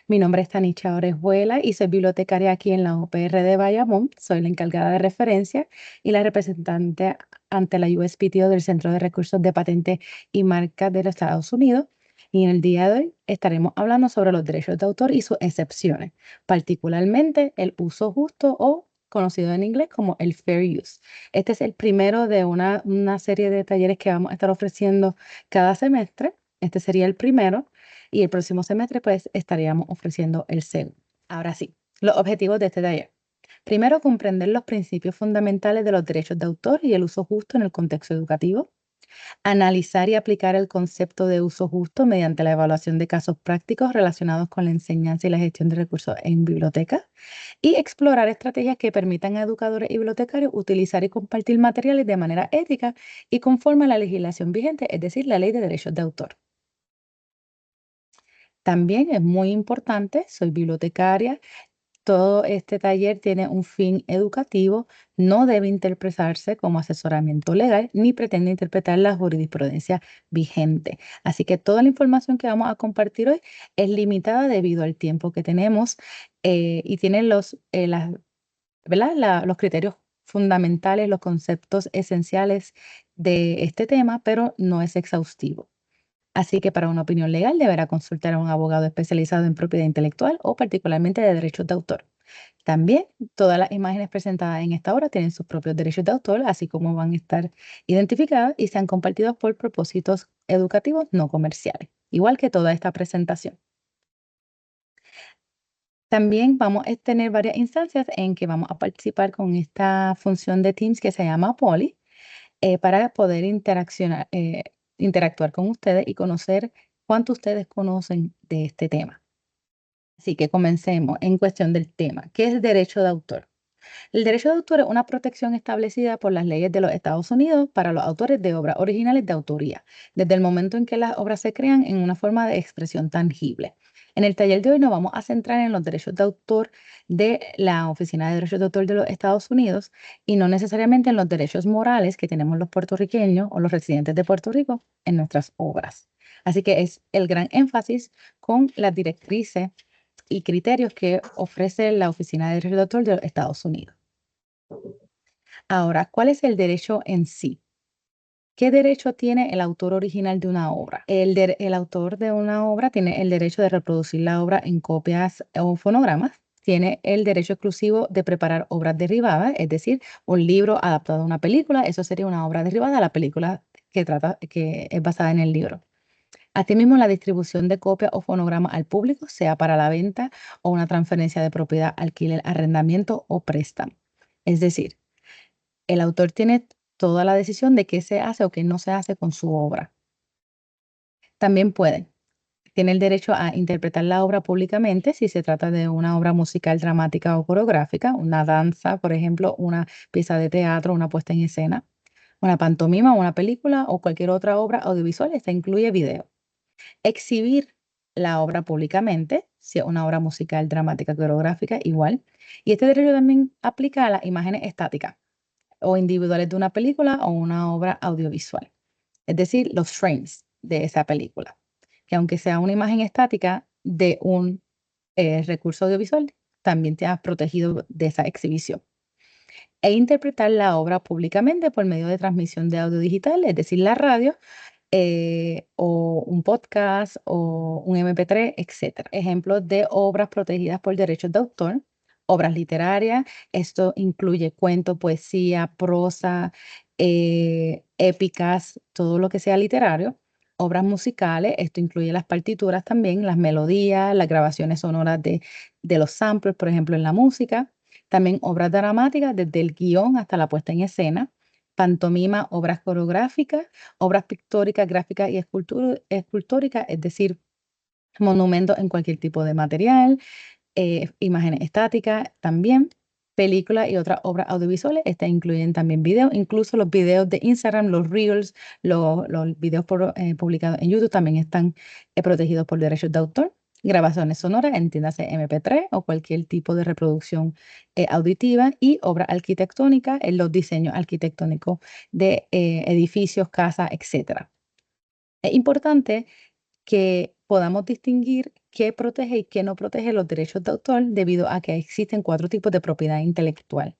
Mi nombre es Tanicha Orejuela y soy bibliotecaria aquí en la UPR de Bayamón. Soy la encargada de referencia y la representante ante la USPTO del Centro de Recursos de Patentes y Marcas de los Estados Unidos. Y en el día de hoy estaremos hablando sobre los derechos de autor y sus excepciones, particularmente el uso justo o conocido en inglés como el fair use. Este es el primero de una serie de talleres que vamos a estar ofreciendo cada semestre. Este sería el primero. Y el próximo semestre, pues, estaríamos ofreciendo el segundo. Ahora sí, los objetivos de este taller. Primero, comprender los principios fundamentales de los derechos de autor y el uso justo en el contexto educativo. Analizar y aplicar el concepto de uso justo mediante la evaluación de casos prácticos relacionados con la enseñanza y la gestión de recursos en bibliotecas. Y explorar estrategias que permitan a educadores y bibliotecarios utilizar y compartir materiales de manera ética y conforme a la legislación vigente, es decir, la Ley de Derechos de Autor. También es muy importante, soy bibliotecaria, todo este taller tiene un fin educativo, no debe interpretarse como asesoramiento legal ni pretende interpretar la jurisprudencia vigente. Así que toda la información que vamos a compartir hoy es limitada debido al tiempo que tenemos y tiene ¿verdad? Los criterios fundamentales, los conceptos esenciales de este tema, pero no es exhaustivo. Así que para una opinión legal deberá consultar a un abogado especializado en propiedad intelectual o particularmente de derechos de autor. También todas las imágenes presentadas en esta obra tienen sus propios derechos de autor, así como van a estar identificadas y sean compartidos por propósitos educativos no comerciales, igual que toda esta presentación. También vamos a tener varias instancias en que vamos a participar con esta función de Teams que se llama Poly, para poder interactuar con ustedes y conocer cuánto ustedes conocen de este tema. Así que comencemos en cuestión del tema. ¿Qué es derecho de autor? El derecho de autor es una protección establecida por las leyes de los Estados Unidos para los autores de obras originales de autoría, desde el momento en que las obras se crean en una forma de expresión tangible. En el taller de hoy nos vamos a centrar en los derechos de autor de la Oficina de Derechos de Autor de los Estados Unidos y no necesariamente en los derechos morales que tenemos los puertorriqueños o los residentes de Puerto Rico en nuestras obras. Así que es el gran énfasis con las directrices y criterios que ofrece la Oficina de Derechos de Autor de los Estados Unidos. Ahora, ¿cuál es el derecho en sí? ¿Qué derecho tiene el autor original de una obra? El autor de una obra tiene el derecho de reproducir la obra en copias o fonogramas. Tiene el derecho exclusivo de preparar obras derivadas, es decir, un libro adaptado a una película. Eso sería una obra derivada a la película que es basada en el libro. Asimismo, la distribución de copias o fonogramas al público, sea para la venta o una transferencia de propiedad, alquiler, arrendamiento o préstamo. Es decir, el autor tiene toda la decisión de qué se hace o qué no se hace con su obra. También tiene el derecho a interpretar la obra públicamente si se trata de una obra musical, dramática o coreográfica, una danza, por ejemplo, una pieza de teatro, una puesta en escena, una pantomima, una película o cualquier otra obra audiovisual. Esta incluye video. Exhibir la obra públicamente, si es una obra musical, dramática, coreográfica, igual. Y este derecho también aplica a las imágenes estáticas o individuales de una película o una obra audiovisual, es decir, los frames de esa película, que aunque sea una imagen estática de un recurso audiovisual, también te has protegido de esa exhibición. E interpretar la obra públicamente por medio de transmisión de audio digital, es decir, la radio, o un podcast o un MP3, etcétera. Ejemplos de obras protegidas por derechos de autor: obras literarias, esto incluye cuento, poesía, prosa, épicas, todo lo que sea literario. Obras musicales, esto incluye las partituras también, las melodías, las grabaciones sonoras de los samples, por ejemplo, en la música. También obras dramáticas, desde el guión hasta la puesta en escena. Pantomima, obras coreográficas, obras pictóricas, gráficas y escultóricas, es decir, monumentos en cualquier tipo de material, imágenes estáticas también, películas y otras obras audiovisuales. Estas incluyen también videos, incluso los videos de Instagram, los Reels, los videos publicados en YouTube también están protegidos por derechos de autor. Grabaciones sonoras, entiéndase MP3 o cualquier tipo de reproducción auditiva, y obras arquitectónicas, en los diseños arquitectónicos de edificios, casas, etcétera. Es importante que podamos distinguir qué protege y qué no protege los derechos de autor debido a que existen 4 tipos de propiedad intelectual.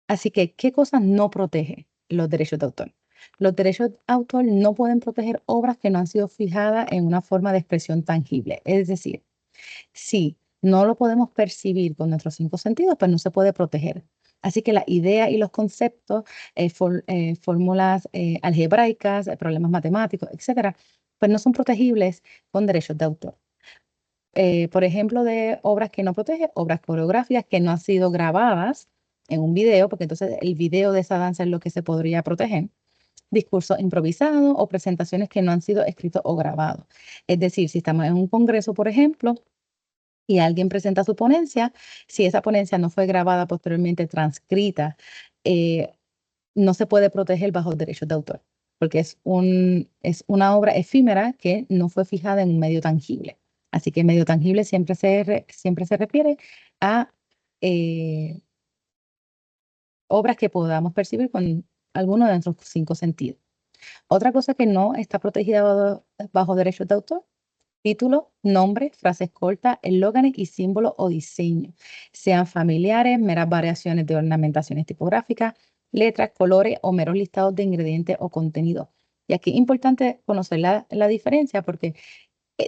Así que, ¿qué cosas no protege los derechos de autor? Los derechos de autor no pueden proteger obras que no han sido fijadas en una forma de expresión tangible. Es decir, si no lo podemos percibir con nuestros 5 sentidos, pues no se puede proteger. Así que la idea y los conceptos, fórmulas algebraicas, problemas matemáticos, etcétera, pues no son protegibles con derechos de autor. Por ejemplo, de obras que no protege, obras coreográficas que no han sido grabadas en un video, porque entonces el video de esa danza es lo que se podría proteger. Discursos improvisados o presentaciones que no han sido escritos o grabados. Es decir, si estamos en un congreso, por ejemplo, y alguien presenta su ponencia, si esa ponencia no fue grabada posteriormente, transcrita, eh, no se puede proteger bajo derechos de autor, porque es una obra efímera que no fue fijada en un medio tangible. Así que medio tangible siempre se refiere a obras que podamos percibir con alguno de nuestros 5 sentidos. Otra cosa que no está protegida bajo derechos de autor: título, nombre, frases cortas, eslóganes y símbolos o diseños, sean familiares, meras variaciones de ornamentaciones tipográficas, letras, colores o meros listados de ingredientes o contenidos. Y aquí es importante conocer la diferencia, porque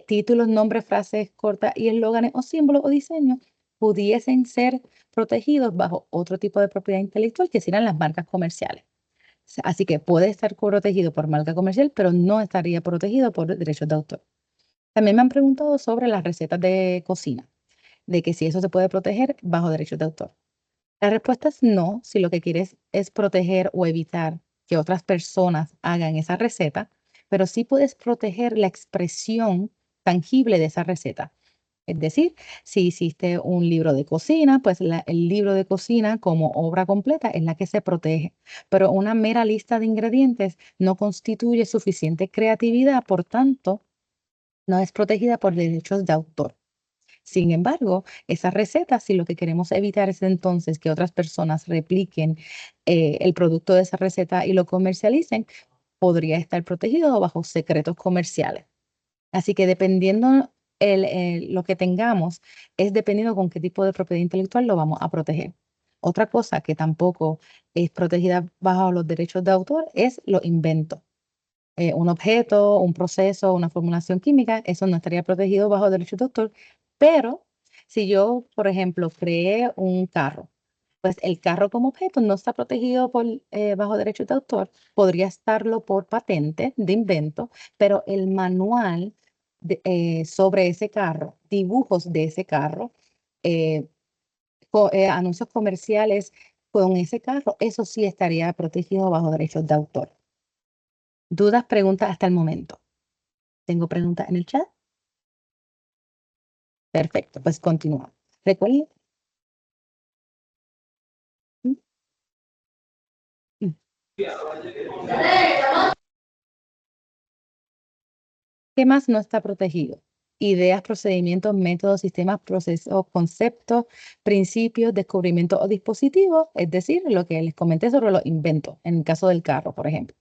títulos, nombres, frases cortas y eslóganes o símbolos o diseños pudiesen ser protegidos bajo otro tipo de propiedad intelectual, que serían las marcas comerciales. Así que puede estar protegido por marca comercial, pero no estaría protegido por derechos de autor. También me han preguntado sobre las recetas de cocina, de que si eso se puede proteger bajo derechos de autor. La respuesta es no, si lo que quieres es proteger o evitar que otras personas hagan esa receta, pero sí puedes proteger la expresión tangible de esa receta. Es decir, si hiciste un libro de cocina, pues el libro de cocina como obra completa es la que se protege, pero una mera lista de ingredientes no constituye suficiente creatividad, por tanto, no es protegida por derechos de autor. Sin embargo, esa receta, si lo que queremos evitar es entonces que otras personas repliquen el producto de esa receta y lo comercialicen, podría estar protegido bajo secretos comerciales. Así que dependiendo lo que tengamos, es dependiendo con qué tipo de propiedad intelectual lo vamos a proteger. Otra cosa que tampoco es protegida bajo los derechos de autor es los inventos. Un objeto, un proceso, una formulación química, eso no estaría protegido bajo derechos de autor, pero si yo, por ejemplo, creé un carro, pues el carro como objeto no está protegido bajo derechos de autor, podría estarlo por patente de invento, pero el manual sobre ese carro, dibujos de ese carro, eh, anuncios comerciales con ese carro, eso sí estaría protegido bajo derechos de autor. ¿Dudas, preguntas hasta el momento? ¿Tengo preguntas en el chat? Perfecto, pues continuamos. Recuerden. Mm, mm. ¿Qué más no está protegido? Ideas, procedimientos, métodos, sistemas, procesos, conceptos, principios, descubrimientos o dispositivos, es decir, lo que les comenté sobre los inventos, en el caso del carro, por ejemplo.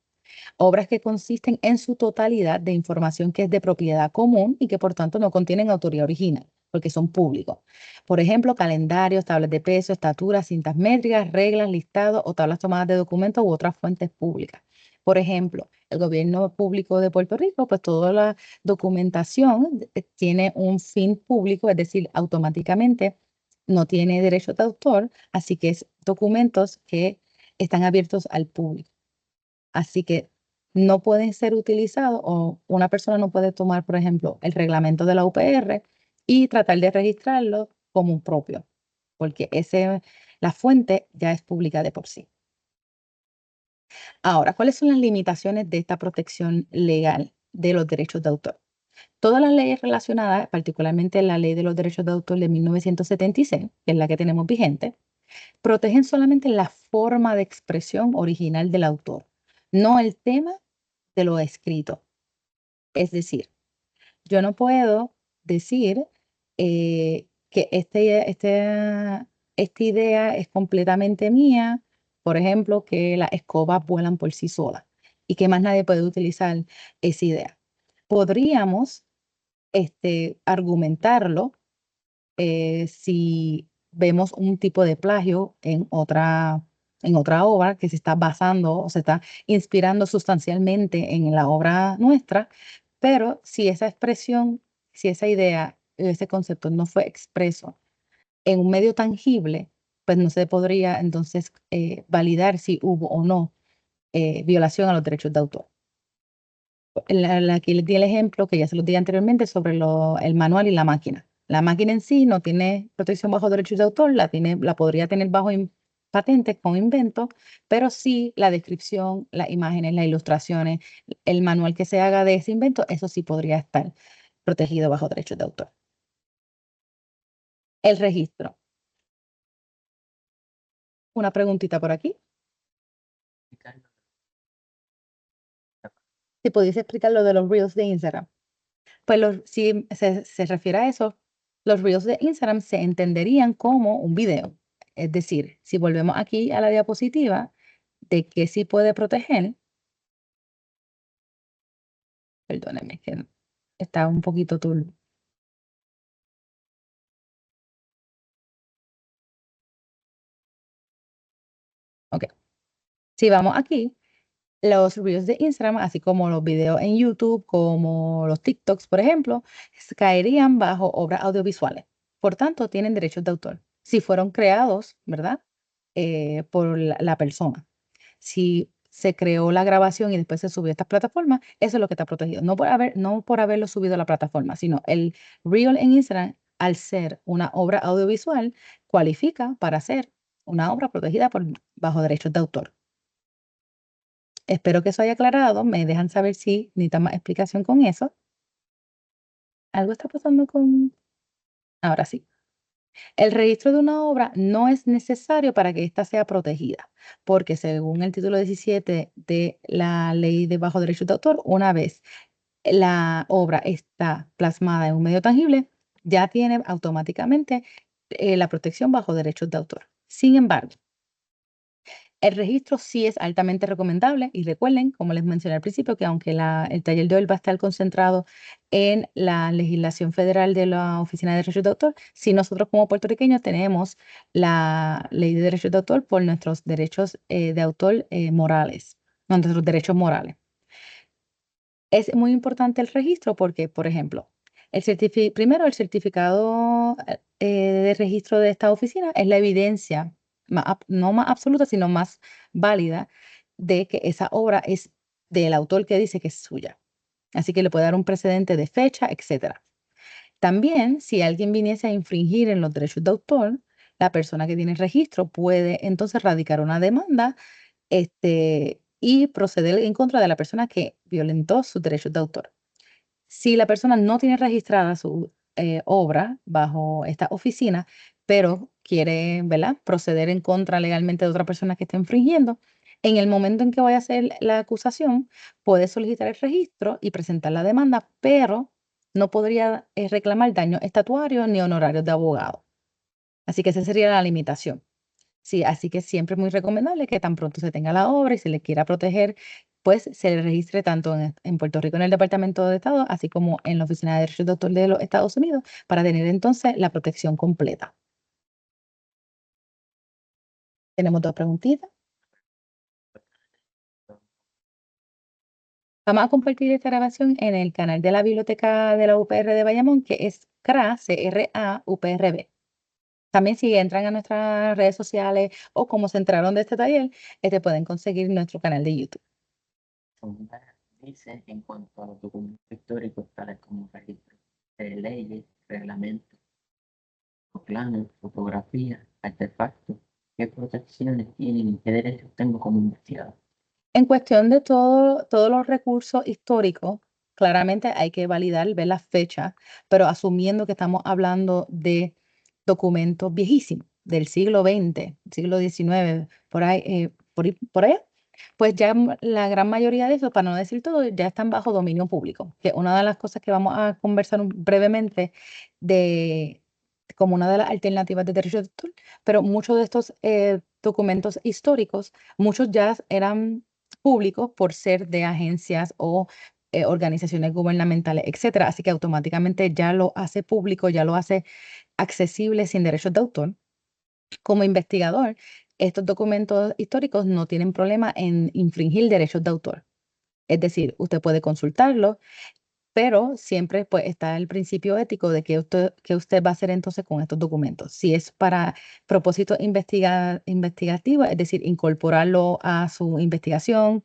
Obras que consisten en su totalidad de información que es de propiedad común y que por tanto no contienen autoría original, porque son públicos. Por ejemplo, calendarios, tablas de peso, estaturas, cintas métricas, reglas, listados o tablas tomadas de documentos u otras fuentes públicas. Por ejemplo, el gobierno público de Puerto Rico, pues toda la documentación tiene un fin público, es decir, automáticamente no tiene derecho de autor, así que es documentos que están abiertos al público. Así que no pueden ser utilizados, o una persona no puede tomar, por ejemplo, el reglamento de la UPR y tratar de registrarlo como un propio, porque la fuente ya es pública de por sí. Ahora, ¿cuáles son las limitaciones de esta protección legal de los derechos de autor? Todas las leyes relacionadas, particularmente la Ley de los Derechos de Autor de 1976, que es la que tenemos vigente, protegen solamente la forma de expresión original del autor, no el tema de lo escrito. Es decir, yo no puedo decir que esta idea es completamente mía, por ejemplo, que las escobas vuelan por sí solas y que más nadie puede utilizar esa idea. Podríamos argumentarlo si vemos un tipo de plagio en otra obra que se está basando o se está inspirando sustancialmente en la obra nuestra, pero si esa expresión, si esa idea, ese concepto no fue expreso en un medio tangible, pues no se podría entonces validar si hubo o no violación a los derechos de autor. Aquí les di el ejemplo que ya se los di anteriormente sobre el manual y la máquina. La máquina en sí no tiene protección bajo derechos de autor, la podría tener bajo patente con invento, pero sí la descripción, las imágenes, las ilustraciones, el manual que se haga de ese invento, eso sí podría estar protegido bajo derechos de autor. El registro. Una preguntita por aquí. Si pudiese explicar lo de los Reels de Instagram. Pues si se refiere a eso, los Reels de Instagram se entenderían como un video. Es decir, si volvemos aquí a la diapositiva de qué sí puede proteger, perdónenme, que está un poquito turbio. Ok, si vamos aquí, los Reels de Instagram, así como los videos en YouTube, como los TikToks, por ejemplo, caerían bajo obras audiovisuales. Por tanto, tienen derechos de autor. Si fueron creados, ¿verdad? Por la persona. Si se creó la grabación y después se subió a estas plataformas, eso es lo que está protegido. No por haberlo subido a la plataforma, sino el Reel en Instagram, al ser una obra audiovisual, cualifica para ser una obra protegida bajo derechos de autor. Espero que eso haya aclarado. Me dejan saber si necesitan más explicación con eso. ¿Algo está pasando con...? Ahora sí. El registro de una obra no es necesario para que ésta sea protegida, porque según el título 17 de la Ley de Bajo Derechos de Autor, una vez la obra está plasmada en un medio tangible, ya tiene automáticamente la protección bajo derechos de autor. Sin embargo, el registro sí es altamente recomendable y recuerden, como les mencioné al principio, que aunque el taller de hoy va a estar concentrado en la legislación federal de la Oficina de Derechos de Autor, si nosotros como puertorriqueños tenemos la ley de derechos de autor por nuestros derechos de autor morales, nuestros derechos morales. Es muy importante el registro porque, por ejemplo, primero el certificado de registro de esta oficina es la evidencia, no más absoluta, sino más válida de que esa obra es del autor que dice que es suya. Así que le puede dar un precedente de fecha, etcétera. También, si alguien viniese a infringir en los derechos de autor, la persona que tiene el registro puede entonces radicar una demanda y proceder en contra de la persona que violentó sus derechos de autor. Si la persona no tiene registrada su obra bajo esta oficina, pero quiere, ¿verdad?, proceder en contra legalmente de otra persona que esté infringiendo, en el momento en que vaya a hacer la acusación, puede solicitar el registro y presentar la demanda, pero no podría reclamar daños estatuarios ni honorarios de abogado. Así que esa sería la limitación. Sí, así que siempre es muy recomendable que tan pronto se tenga la obra y se le quiera proteger, pues se le registre tanto en Puerto Rico en el Departamento de Estado, así como en la Oficina de Derechos de Autor de los Estados Unidos, para tener entonces la protección completa. Tenemos dos preguntitas. Vamos a compartir esta grabación en el canal de la Biblioteca de la UPR de Bayamón, que es CRA, CRA-UPRB. También si entran a nuestras redes sociales o como se enteraron de este taller, pueden conseguir nuestro canal de YouTube. Dice en cuanto a los documentos históricos, tales como registros de leyes, reglamentos, proclamas, fotografías, artefactos, qué protecciones tienen y qué derechos tengo como investigador. En cuestión de todos los recursos históricos, claramente hay que validar, ver las fechas, pero asumiendo que estamos hablando de documentos viejísimos, del siglo XX, siglo XIX, por ahí, por allá, pues ya la gran mayoría de eso, para no decir todo, ya están bajo dominio público, que una de las cosas que vamos a conversar brevemente de como una de las alternativas de derecho de autor, pero muchos de estos documentos históricos, muchos ya eran públicos por ser de agencias o organizaciones gubernamentales, etcétera. Así que automáticamente ya lo hace público, ya lo hace accesible sin derechos de autor. Como investigador, estos documentos históricos no tienen problema en infringir derechos de autor. Es decir, usted puede consultarlo, pero siempre pues, está el principio ético de qué usted va a hacer entonces con estos documentos. Si es para propósito investigativo, es decir, incorporarlo a su investigación,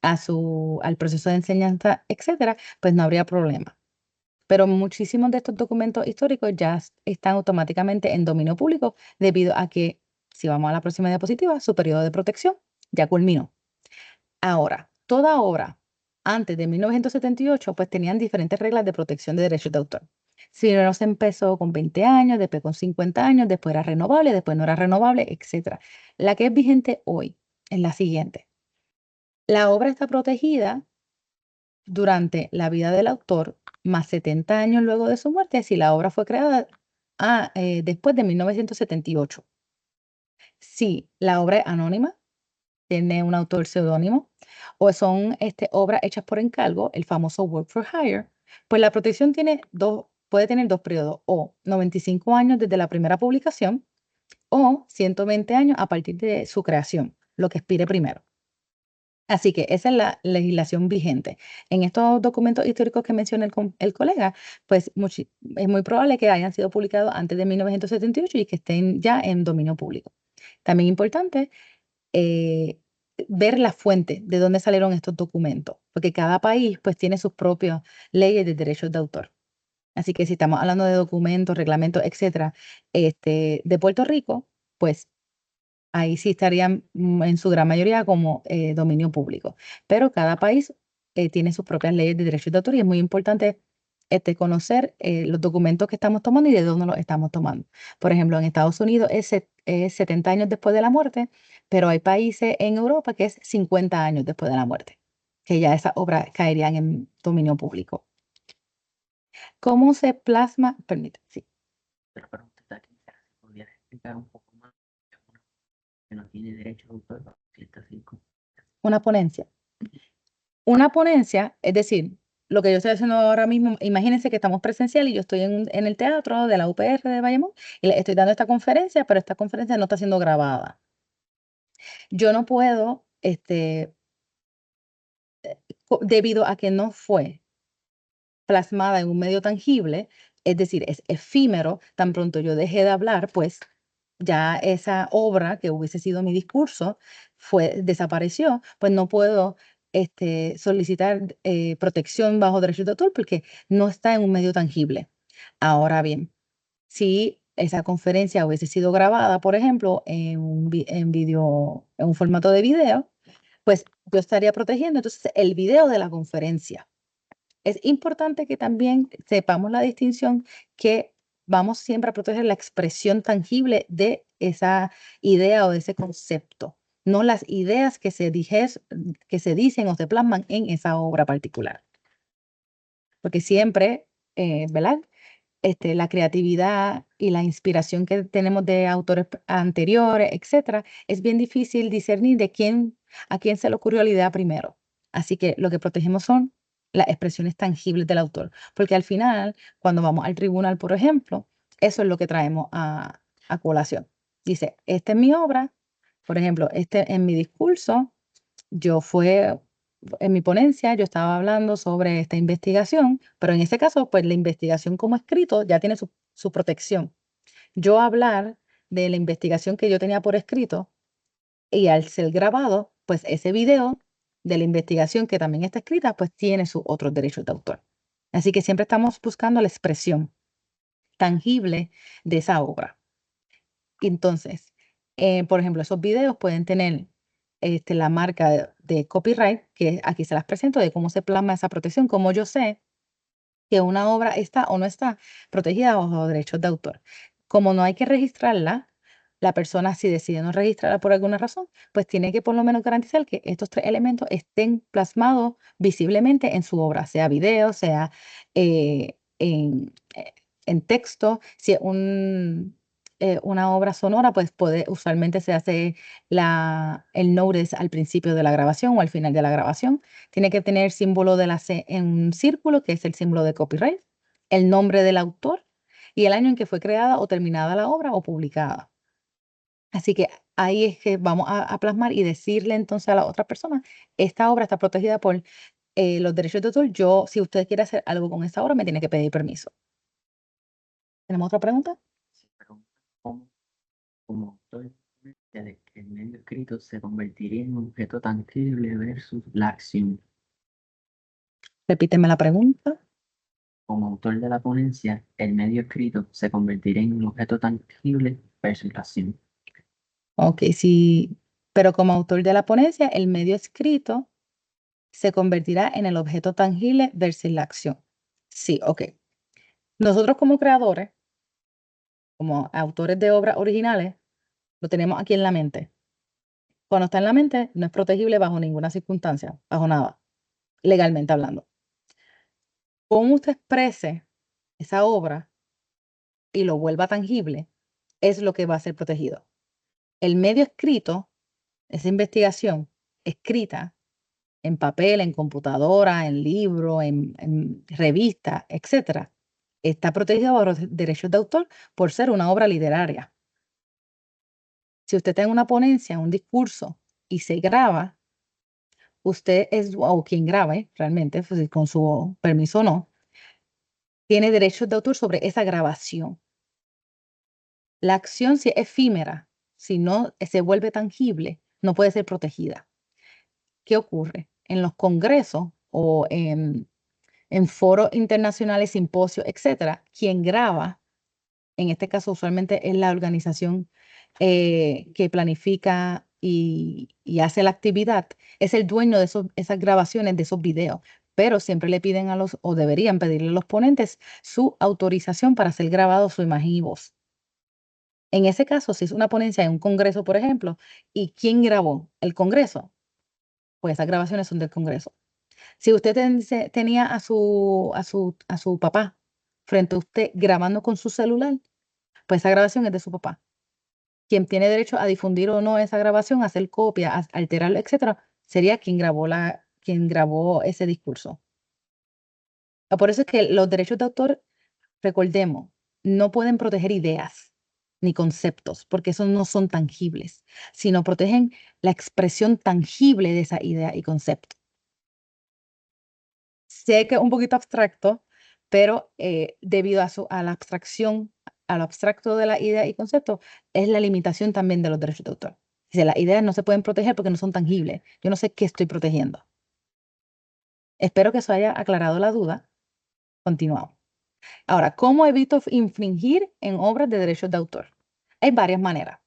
al proceso de enseñanza, etcétera, pues no habría problema. Pero muchísimos de estos documentos históricos ya están automáticamente en dominio público debido a que, si vamos a la próxima diapositiva, su periodo de protección ya culminó. Ahora, toda obra antes de 1978, pues tenían diferentes reglas de protección de derechos de autor. Si no se empezó con 20 años, después con 50 años, después era renovable, después no era renovable, etc. La que es vigente hoy es la siguiente. La obra está protegida durante la vida del autor más 70 años luego de su muerte si la obra fue creada después de 1978. Si la obra es anónima, tiene un autor seudónimo, o son obras hechas por encargo, el famoso work for hire, pues la protección puede tener dos periodos, o 95 años desde la primera publicación, o 120 años a partir de su creación, lo que expire primero. Así que esa es la legislación vigente. En estos documentos históricos que menciona el colega, pues es muy probable que hayan sido publicados antes de 1978 y que estén ya en dominio público. También importante eh, ver la fuente de dónde salieron estos documentos, porque cada país pues tiene sus propias leyes de derechos de autor. Así que si estamos hablando de documentos, reglamentos, etcétera, de Puerto Rico, pues ahí sí estarían en su gran mayoría como dominio público. Pero cada país tiene sus propias leyes de derechos de autor y es muy importante conocer los documentos que estamos tomando y de dónde los estamos tomando. Por ejemplo, en Estados Unidos es 70 años después de la muerte, pero hay países en Europa que es 50 años después de la muerte, que ya esas obras caerían en dominio público. ¿Cómo se plasma? Permítame, sí. Pero para usted aquí, si pudiera explicar un poco más, que no tiene derecho de autor bajo ciertas circunstancias. Una ponencia. Una ponencia, es decir, lo que yo estoy haciendo ahora mismo, imagínense que estamos presencial y yo estoy en el teatro de la UPR de Bayamón y les estoy dando esta conferencia, pero esta conferencia no está siendo grabada. Yo no puedo, debido a que no fue plasmada en un medio tangible, es decir, es efímero, tan pronto yo dejé de hablar, pues ya esa obra que hubiese sido mi discurso desapareció, pues no puedo solicitar protección bajo derechos de autor porque no está en un medio tangible. Ahora bien, si esa conferencia hubiese sido grabada, por ejemplo, en un formato de video, pues yo estaría protegiendo entonces el video de la conferencia. Es importante que también sepamos la distinción que vamos siempre a proteger la expresión tangible de esa idea o de ese concepto, no las ideas que se dicen o se plasman en esa obra particular. Porque siempre, ¿verdad? La creatividad y la inspiración que tenemos de autores anteriores, etcétera, es bien difícil discernir a quién se le ocurrió la idea primero. Así que lo que protegemos son las expresiones tangibles del autor, porque al final, cuando vamos al tribunal, por ejemplo, eso es lo que traemos a colación. Dice, esta es mi obra, por ejemplo, en mi discurso, en mi ponencia yo estaba hablando sobre esta investigación, pero en este caso, pues la investigación como escrito ya tiene su protección. Yo hablar de la investigación que yo tenía por escrito y al ser grabado, pues ese video de la investigación que también está escrita, pues tiene sus otros derechos de autor. Así que siempre estamos buscando la expresión tangible de esa obra. Entonces, por ejemplo, esos videos pueden tener la marca de copyright, que aquí se las presento, de cómo se plasma esa protección, cómo yo sé que una obra está o no está protegida bajo derechos de autor. Como no hay que registrarla, la persona, si decide no registrarla por alguna razón, pues tiene que por lo menos garantizar que estos tres elementos estén plasmados visiblemente en su obra, sea video, sea en texto, si es una obra sonora, pues usualmente se hace el notice al principio de la grabación o al final de la grabación. Tiene que tener símbolo de la C en un círculo, que es el símbolo de copyright, el nombre del autor y el año en que fue creada o terminada la obra o publicada. Así que ahí es que vamos a plasmar y decirle entonces a la otra persona, esta obra está protegida por los derechos de autor. Si usted quiere hacer algo con esta obra, me tiene que pedir permiso. ¿Tenemos otra pregunta? Se pregunta cómo, como autor, de que el medio escrito se convertiría en un objeto tangible versus la acción. Repíteme la pregunta. Como autor de la ponencia, el medio escrito se convertiría en un objeto tangible versus la acción. Ok, sí, pero como autor de la ponencia, el medio escrito se convertirá en el objeto tangible versus la acción. Sí, ok. Nosotros como creadores, como autores de obras originales, lo tenemos aquí en la mente. Cuando está en la mente, no es protegible bajo ninguna circunstancia, bajo nada, legalmente hablando. Cómo usted exprese esa obra y lo vuelva tangible, es lo que va a ser protegido. El medio escrito, esa investigación escrita en papel, en computadora, en libro, en revista, etcétera, está protegido por los derechos de autor por ser una obra literaria. Si usted tiene una ponencia, un discurso y se graba, usted es, o quien grabe realmente, pues, con su permiso o no, tiene derechos de autor sobre esa grabación. La acción, si es efímera, si no se vuelve tangible, no puede ser protegida. ¿Qué ocurre? En los congresos o en foros internacionales, simposios, etcétera, quien graba, en este caso usualmente es la organización que planifica y hace la actividad, es el dueño de esas grabaciones, de esos videos, pero siempre le piden o deberían pedirle a los ponentes su autorización para ser grabado su imagen y voz. En ese caso, si es una ponencia en un congreso, por ejemplo, ¿y quién grabó? ¿El congreso? Pues esas grabaciones son del congreso. Si usted tenía a su papá frente a usted grabando con su celular, pues esa grabación es de su papá. Quien tiene derecho a difundir o no esa grabación, a hacer copia, a alterarlo, etcétera, sería quien grabó ese discurso. Por eso es que los derechos de autor, recordemos, no pueden proteger ideas ni conceptos, porque esos no son tangibles, sino protegen la expresión tangible de esa idea y concepto. Sé que es un poquito abstracto, pero debido a la abstracción, a lo abstracto de la idea y concepto, es la limitación también de los derechos de autor. Dice, las ideas no se pueden proteger porque no son tangibles. Yo no sé qué estoy protegiendo. Espero que eso haya aclarado la duda. Continuamos. Ahora, ¿cómo evito infringir en obras de derechos de autor? Hay varias maneras.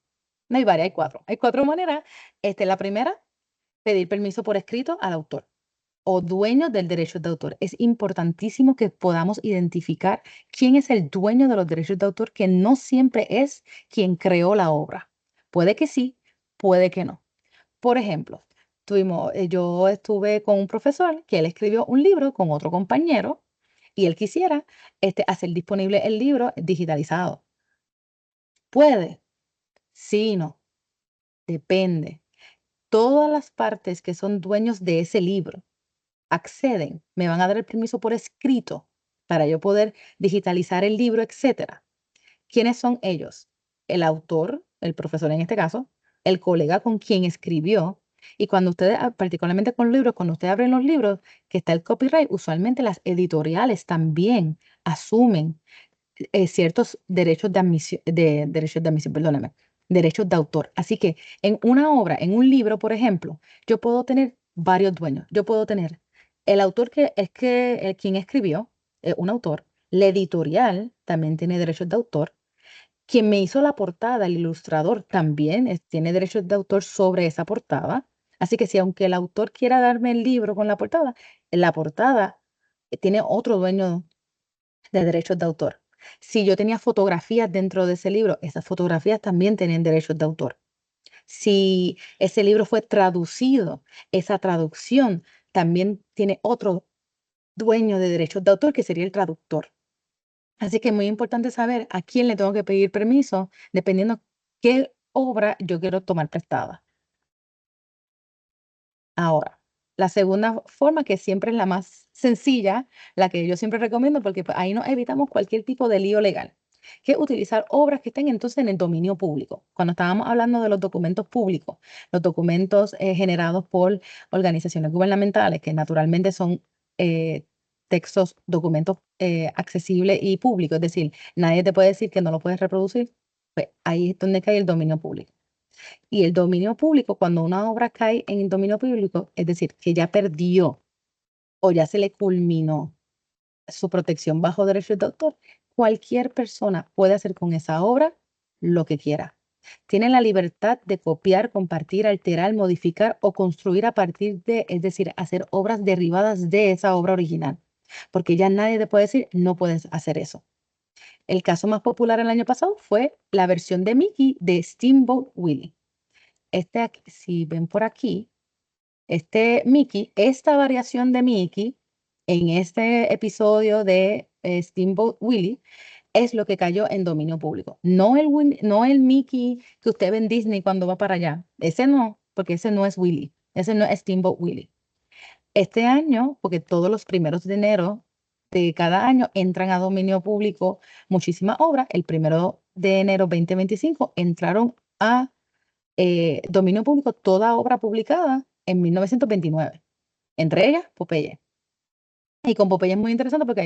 No hay varias, hay cuatro. Hay cuatro maneras. La primera, pedir permiso por escrito al autor o dueño del derecho de autor. Es importantísimo que podamos identificar quién es el dueño de los derechos de autor, que no siempre es quien creó la obra. Puede que sí, puede que no. Por ejemplo, yo estuve con un profesor que él escribió un libro con otro compañero y él quisiera hacer disponible el libro digitalizado. ¿Puede? Sí, no. Depende. Todas las partes que son dueños de ese libro acceden, me van a dar el permiso por escrito para yo poder digitalizar el libro, etcétera. ¿Quiénes son ellos? El autor, el profesor en este caso, el colega con quien escribió. Y cuando ustedes, particularmente con libros, cuando ustedes abren los libros, que está el copyright, usualmente las editoriales también asumen ciertos perdóname, derechos de autor. Así que en una obra, en un libro, por ejemplo, yo puedo tener varios dueños. Yo puedo tener el autor quien escribió, un autor, la editorial también tiene derechos de autor. Quien me hizo la portada, el ilustrador, también tiene derechos de autor sobre esa portada. Así que si aunque el autor quiera darme el libro con la portada tiene otro dueño de derechos de autor. Si yo tenía fotografías dentro de ese libro, esas fotografías también tienen derechos de autor. Si ese libro fue traducido, esa traducción también tiene otro dueño de derechos de autor, que sería el traductor. Así que es muy importante saber a quién le tengo que pedir permiso, dependiendo qué obra yo quiero tomar prestada. Ahora, la segunda forma, que siempre es la más sencilla, la que yo siempre recomiendo, porque pues, ahí nos evitamos cualquier tipo de lío legal, que es utilizar obras que estén entonces en el dominio público. Cuando estábamos hablando de los documentos públicos, los documentos generados por organizaciones gubernamentales, que naturalmente son eh, textos, documentos accesibles y públicos, es decir, nadie te puede decir que no lo puedes reproducir, pues ahí es donde cae el dominio público. Y el dominio público, cuando una obra cae en el dominio público, es decir, que ya perdió o ya se le culminó su protección bajo derechos de autor, cualquier persona puede hacer con esa obra lo que quiera. Tiene la libertad de copiar, compartir, alterar, modificar o construir a partir de, es decir, hacer obras derivadas de esa obra original, porque ya nadie te puede decir, no puedes hacer eso. El caso más popular el año pasado fue la versión de Mickey de Steamboat Willie. Si ven por aquí, Mickey, esta variación de Mickey en este episodio de Steamboat Willie es lo que cayó en dominio público. No el Mickey que usted ve en Disney cuando va para allá. Ese no, porque ese no es Willie. Ese no es Steamboat Willie. Este año, porque todos los primeros de enero de cada año entran a dominio público muchísimas obras, el primero de enero 2025 entraron a dominio público toda obra publicada en 1929, entre ellas Popeye. Y con Popeye es muy interesante porque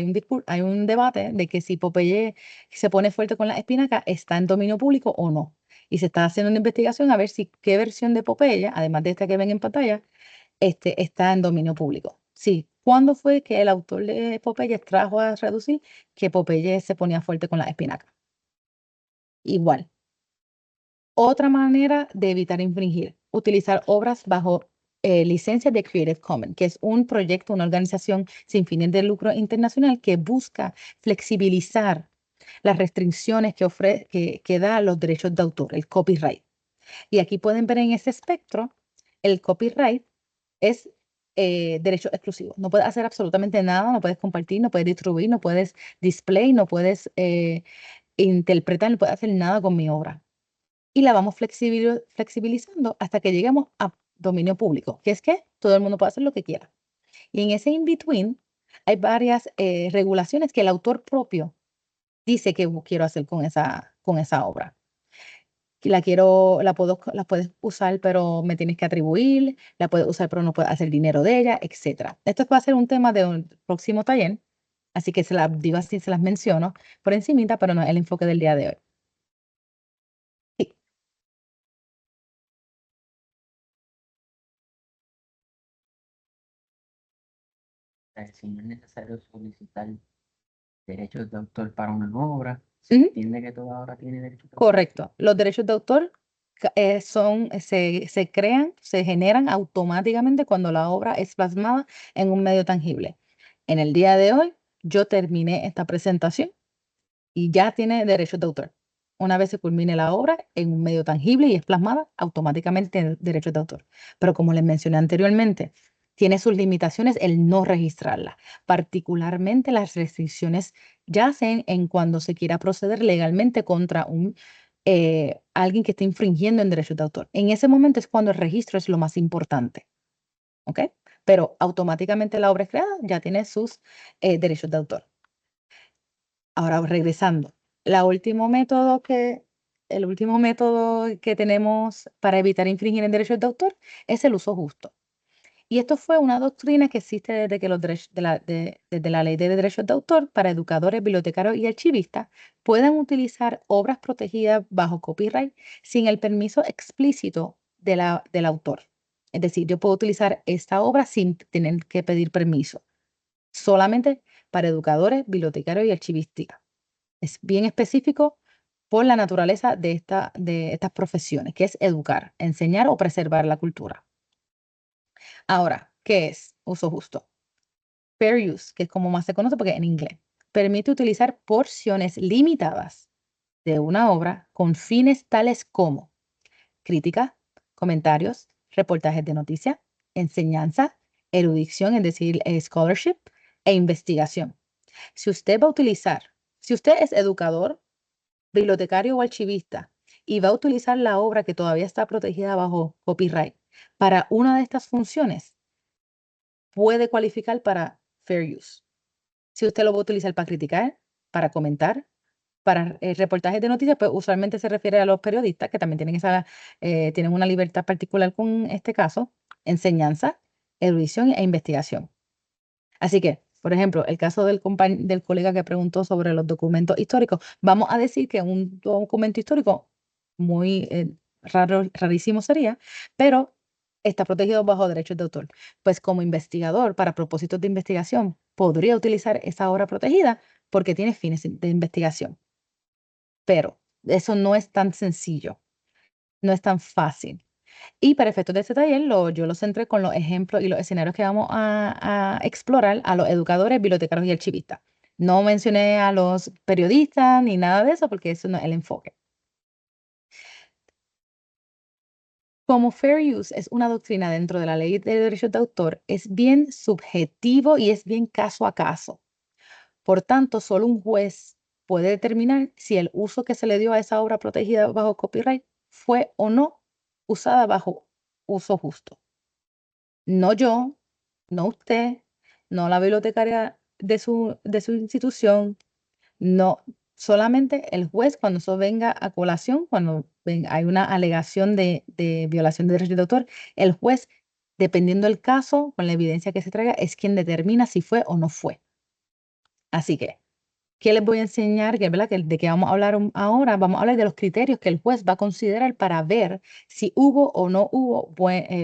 hay un debate de que si Popeye se pone fuerte con la espinaca está en dominio público o no. Y se está haciendo una investigación a ver si qué versión de Popeye, además de esta que ven en pantalla, está en dominio público. Sí, ¿cuándo fue que el autor de Popeye trajo a reducir que Popeye se ponía fuerte con la espinaca? Igual. Otra manera de evitar infringir, utilizar obras bajo licencia de Creative Commons, que es un proyecto, una organización sin fines de lucro internacional que busca flexibilizar las restricciones que da los derechos de autor, el copyright. Y aquí pueden ver en ese espectro, el copyright es derecho exclusivo. No puedes hacer absolutamente nada, no puedes compartir, no puedes distribuir, no puedes display, no puedes interpretar, no puedes hacer nada con mi obra y la vamos flexibilizando hasta que lleguemos a dominio público, que es que todo el mundo puede hacer lo que quiera. Y en ese in-between hay varias regulaciones que el autor propio dice que quiero hacer con esa obra. Que la puedes usar, pero me tienes que atribuir, la puedes usar, pero no puedes hacer dinero de ella, etcétera. Esto va a ser un tema de un próximo taller, así que se las digo así, se las menciono por encimita, pero no es el enfoque del día de hoy. Sí, Si no es necesario solicitar derechos de autor para una obra, se ujú, entiende que toda obra tiene derechos de autor. correcto. Los derechos de autor se crean, se generan automáticamente cuando la obra es plasmada en un medio tangible. En el día de hoy, yo terminé esta presentación y ya tiene derechos de autor. Una vez se culmine la obra en un medio tangible y es plasmada, automáticamente tiene derechos de autor. Pero como les mencioné anteriormente, tiene sus limitaciones el no registrarla. Particularmente las restricciones yacen en cuando se quiera proceder legalmente contra alguien que esté infringiendo en derechos de autor. En ese momento es cuando el registro es lo más importante. ¿Ok? Pero automáticamente la obra es creada, ya tiene sus derechos de autor. Ahora, regresando, el último método que tenemos para evitar infringir en derechos de autor es el uso justo. Y esto fue una doctrina que existe desde que desde la Ley de Derechos de Autor para educadores, bibliotecarios y archivistas puedan utilizar obras protegidas bajo copyright sin el permiso explícito del autor. Es decir, yo puedo utilizar esta obra sin tener que pedir permiso, solamente para educadores, bibliotecarios y archivística. Es bien específico por la naturaleza de estas profesiones, que es educar, enseñar o preservar la cultura. Ahora, ¿qué es uso justo? Fair use, que es como más se conoce porque en inglés, permite utilizar porciones limitadas de una obra con fines tales como crítica, comentarios, reportajes de noticias, enseñanza, erudición, es decir, scholarship e investigación. Si usted va a utilizar, Si usted es educador, bibliotecario o archivista y va a utilizar la obra que todavía está protegida bajo copyright para una de estas funciones, puede cualificar para fair use. Si usted lo va a utilizar para criticar, para comentar, para reportajes de noticias, pues usualmente se refiere a los periodistas que también tienen una libertad particular con este caso, enseñanza, erudición e investigación. Así que, por ejemplo, el caso del colega que preguntó sobre los documentos históricos, vamos a decir que un documento histórico muy rarísimo sería, pero está protegido bajo derechos de autor. Pues como investigador, para propósitos de investigación, podría utilizar esa obra protegida porque tiene fines de investigación. Pero eso no es tan sencillo, no es tan fácil. Y para efectos de este taller, yo lo centré con los ejemplos y los escenarios que vamos a explorar a los educadores, bibliotecarios y archivistas. No mencioné a los periodistas ni nada de eso porque eso no es el enfoque. Como fair use es una doctrina dentro de la ley de derechos de autor, es bien subjetivo y es bien caso a caso. Por tanto, solo un juez puede determinar si el uso que se le dio a esa obra protegida bajo copyright fue o no usada bajo uso justo. No yo, no usted, no la bibliotecaria de su institución, no, solamente el juez cuando eso venga a colación, cuando hay una alegación de violación de derechos de autor, el juez, dependiendo del caso, con la evidencia que se traiga, es quien determina si fue o no fue. Así que, ¿qué les voy a enseñar? ¿Verdad? ¿De qué vamos a hablar ahora? Vamos a hablar de los criterios que el juez va a considerar para ver si hubo o no hubo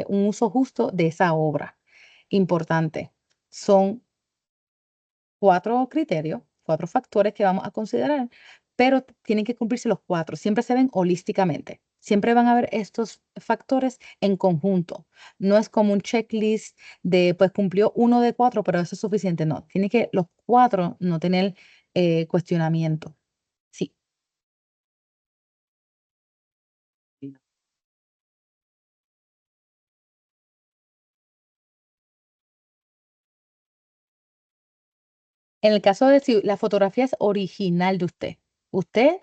un uso justo de esa obra. Importante. Son 4 criterios, 4 factores que vamos a considerar, pero tienen que cumplirse los 4. Siempre se ven holísticamente. Siempre van a haber estos factores en conjunto. No es como un checklist de, pues cumplió 1 de 4, pero eso es suficiente. No, tiene que los 4 no tener cuestionamiento. Sí. En el caso de si la fotografía es original de usted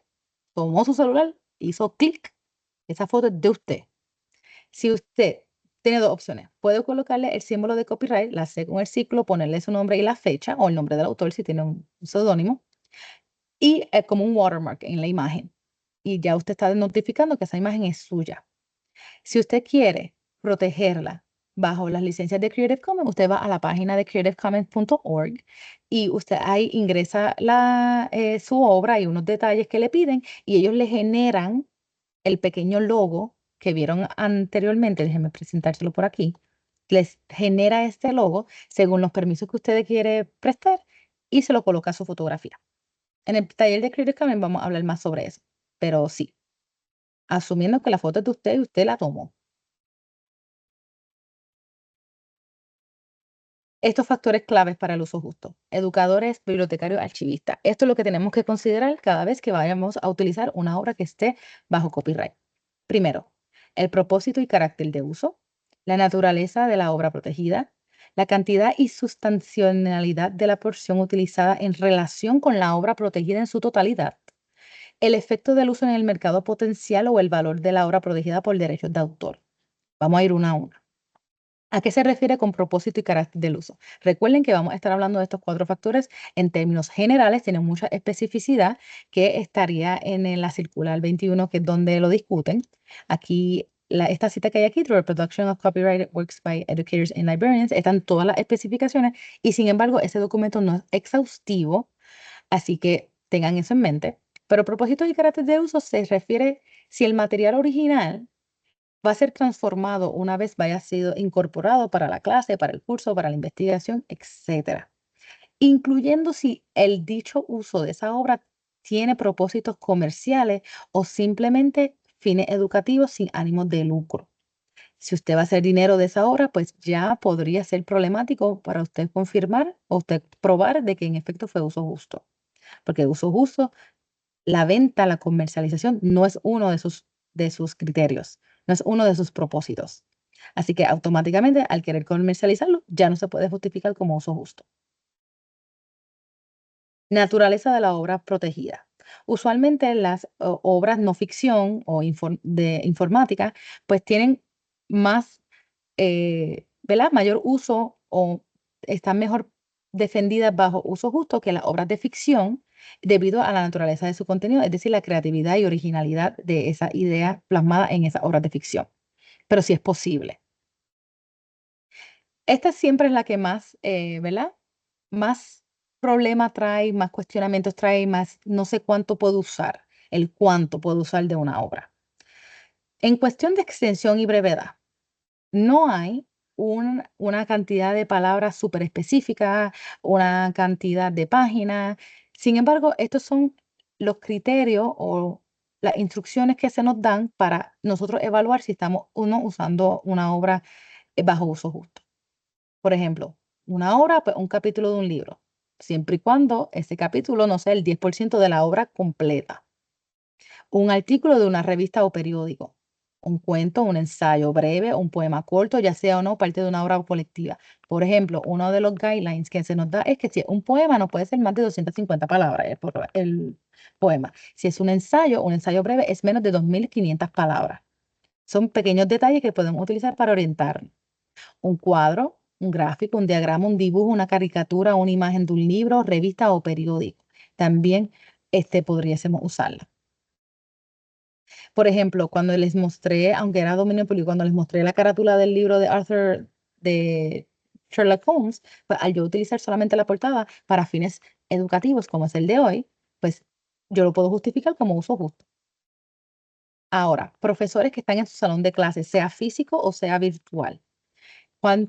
tomó su celular, hizo clic, esa foto es de usted. Si usted tiene 2 opciones, puede colocarle el símbolo de copyright, la C con el ciclo, ponerle su nombre y la fecha, o el nombre del autor si tiene un seudónimo, y como un watermark en la imagen. Y ya usted está notificando que esa imagen es suya. Si usted quiere protegerla bajo las licencias de Creative Commons, usted va a la página de creativecommons.org y usted ahí ingresa su obra y unos detalles que le piden y ellos le generan el pequeño logo que vieron anteriormente, déjenme presentárselo por aquí, les genera este logo según los permisos que usted quiere prestar y se lo coloca a su fotografía. En el taller de Creative Commons vamos a hablar más sobre eso, pero sí, asumiendo que la foto es de usted y usted la tomó. Estos factores claves para el uso justo. Educadores, bibliotecarios, archivistas. Esto es lo que tenemos que considerar cada vez que vayamos a utilizar una obra que esté bajo copyright. Primero, el propósito y carácter de uso, la naturaleza de la obra protegida, la cantidad y sustancialidad de la porción utilizada en relación con la obra protegida en su totalidad, el efecto del uso en el mercado potencial o el valor de la obra protegida por derechos de autor. Vamos a ir una a una. ¿A qué se refiere con propósito y carácter del uso? Recuerden que vamos a estar hablando de estos 4 factores en términos generales, tienen mucha especificidad que estaría en la circular 21, que es donde lo discuten. Aquí, esta cita que hay aquí, The Reproduction of Copyrighted Works by Educators and Librarians, están todas las especificaciones y sin embargo ese documento no es exhaustivo, así que tengan eso en mente. Pero propósito y carácter de uso se refiere si el material original va a ser transformado una vez vaya sido incorporado para la clase, para el curso, para la investigación, etcétera, incluyendo si el dicho uso de esa obra tiene propósitos comerciales o simplemente fines educativos sin ánimo de lucro. Si usted va a hacer dinero de esa obra, pues ya podría ser problemático para usted confirmar o usted probar de que en efecto fue uso justo. Porque uso justo, la venta, la comercialización no es uno de sus criterios, no es uno de sus propósitos. Así que automáticamente al querer comercializarlo ya no se puede justificar como uso justo. Naturaleza de la obra protegida. Usualmente las obras no ficción o de informática, pues tienen más, ¿verdad? Mayor uso o están mejor defendidas bajo uso justo que las obras de ficción debido a la naturaleza de su contenido, es decir, la creatividad y originalidad de esa idea plasmada en esas obras de ficción. Pero sí es posible. Esta siempre es la que más, ¿verdad? Más problema trae, más cuestionamientos trae, más no sé cuánto puedo usar, el cuánto puedo usar de una obra. En cuestión de extensión y brevedad, no hay una cantidad de palabras súper específica, una cantidad de páginas. Sin embargo, estos son los criterios o las instrucciones que se nos dan para nosotros evaluar si estamos usando una obra bajo uso justo. Por ejemplo, una obra, pues un capítulo de un libro, siempre y cuando ese capítulo no sea el 10% de la obra completa. Un artículo de una revista o periódico, un cuento, un ensayo breve, un poema corto, ya sea o no parte de una obra colectiva. Por ejemplo, uno de los guidelines que se nos da es que si es un poema no puede ser más de 250 palabras el poema. Si es un ensayo breve es menos de 2.500 palabras. Son pequeños detalles que podemos utilizar para orientarnos. Un cuadro, un gráfico, un diagrama, un dibujo, una caricatura, una imagen de un libro, revista o periódico. También podríamos usarla. Por ejemplo, cuando les mostré, aunque era dominio público, cuando les mostré la carátula del libro de Arthur de Sherlock Holmes, pues al yo utilizar solamente la portada para fines educativos, como es el de hoy, pues yo lo puedo justificar como uso justo. Ahora, profesores que están en su salón de clases, sea físico o sea virtual. ¿Cuál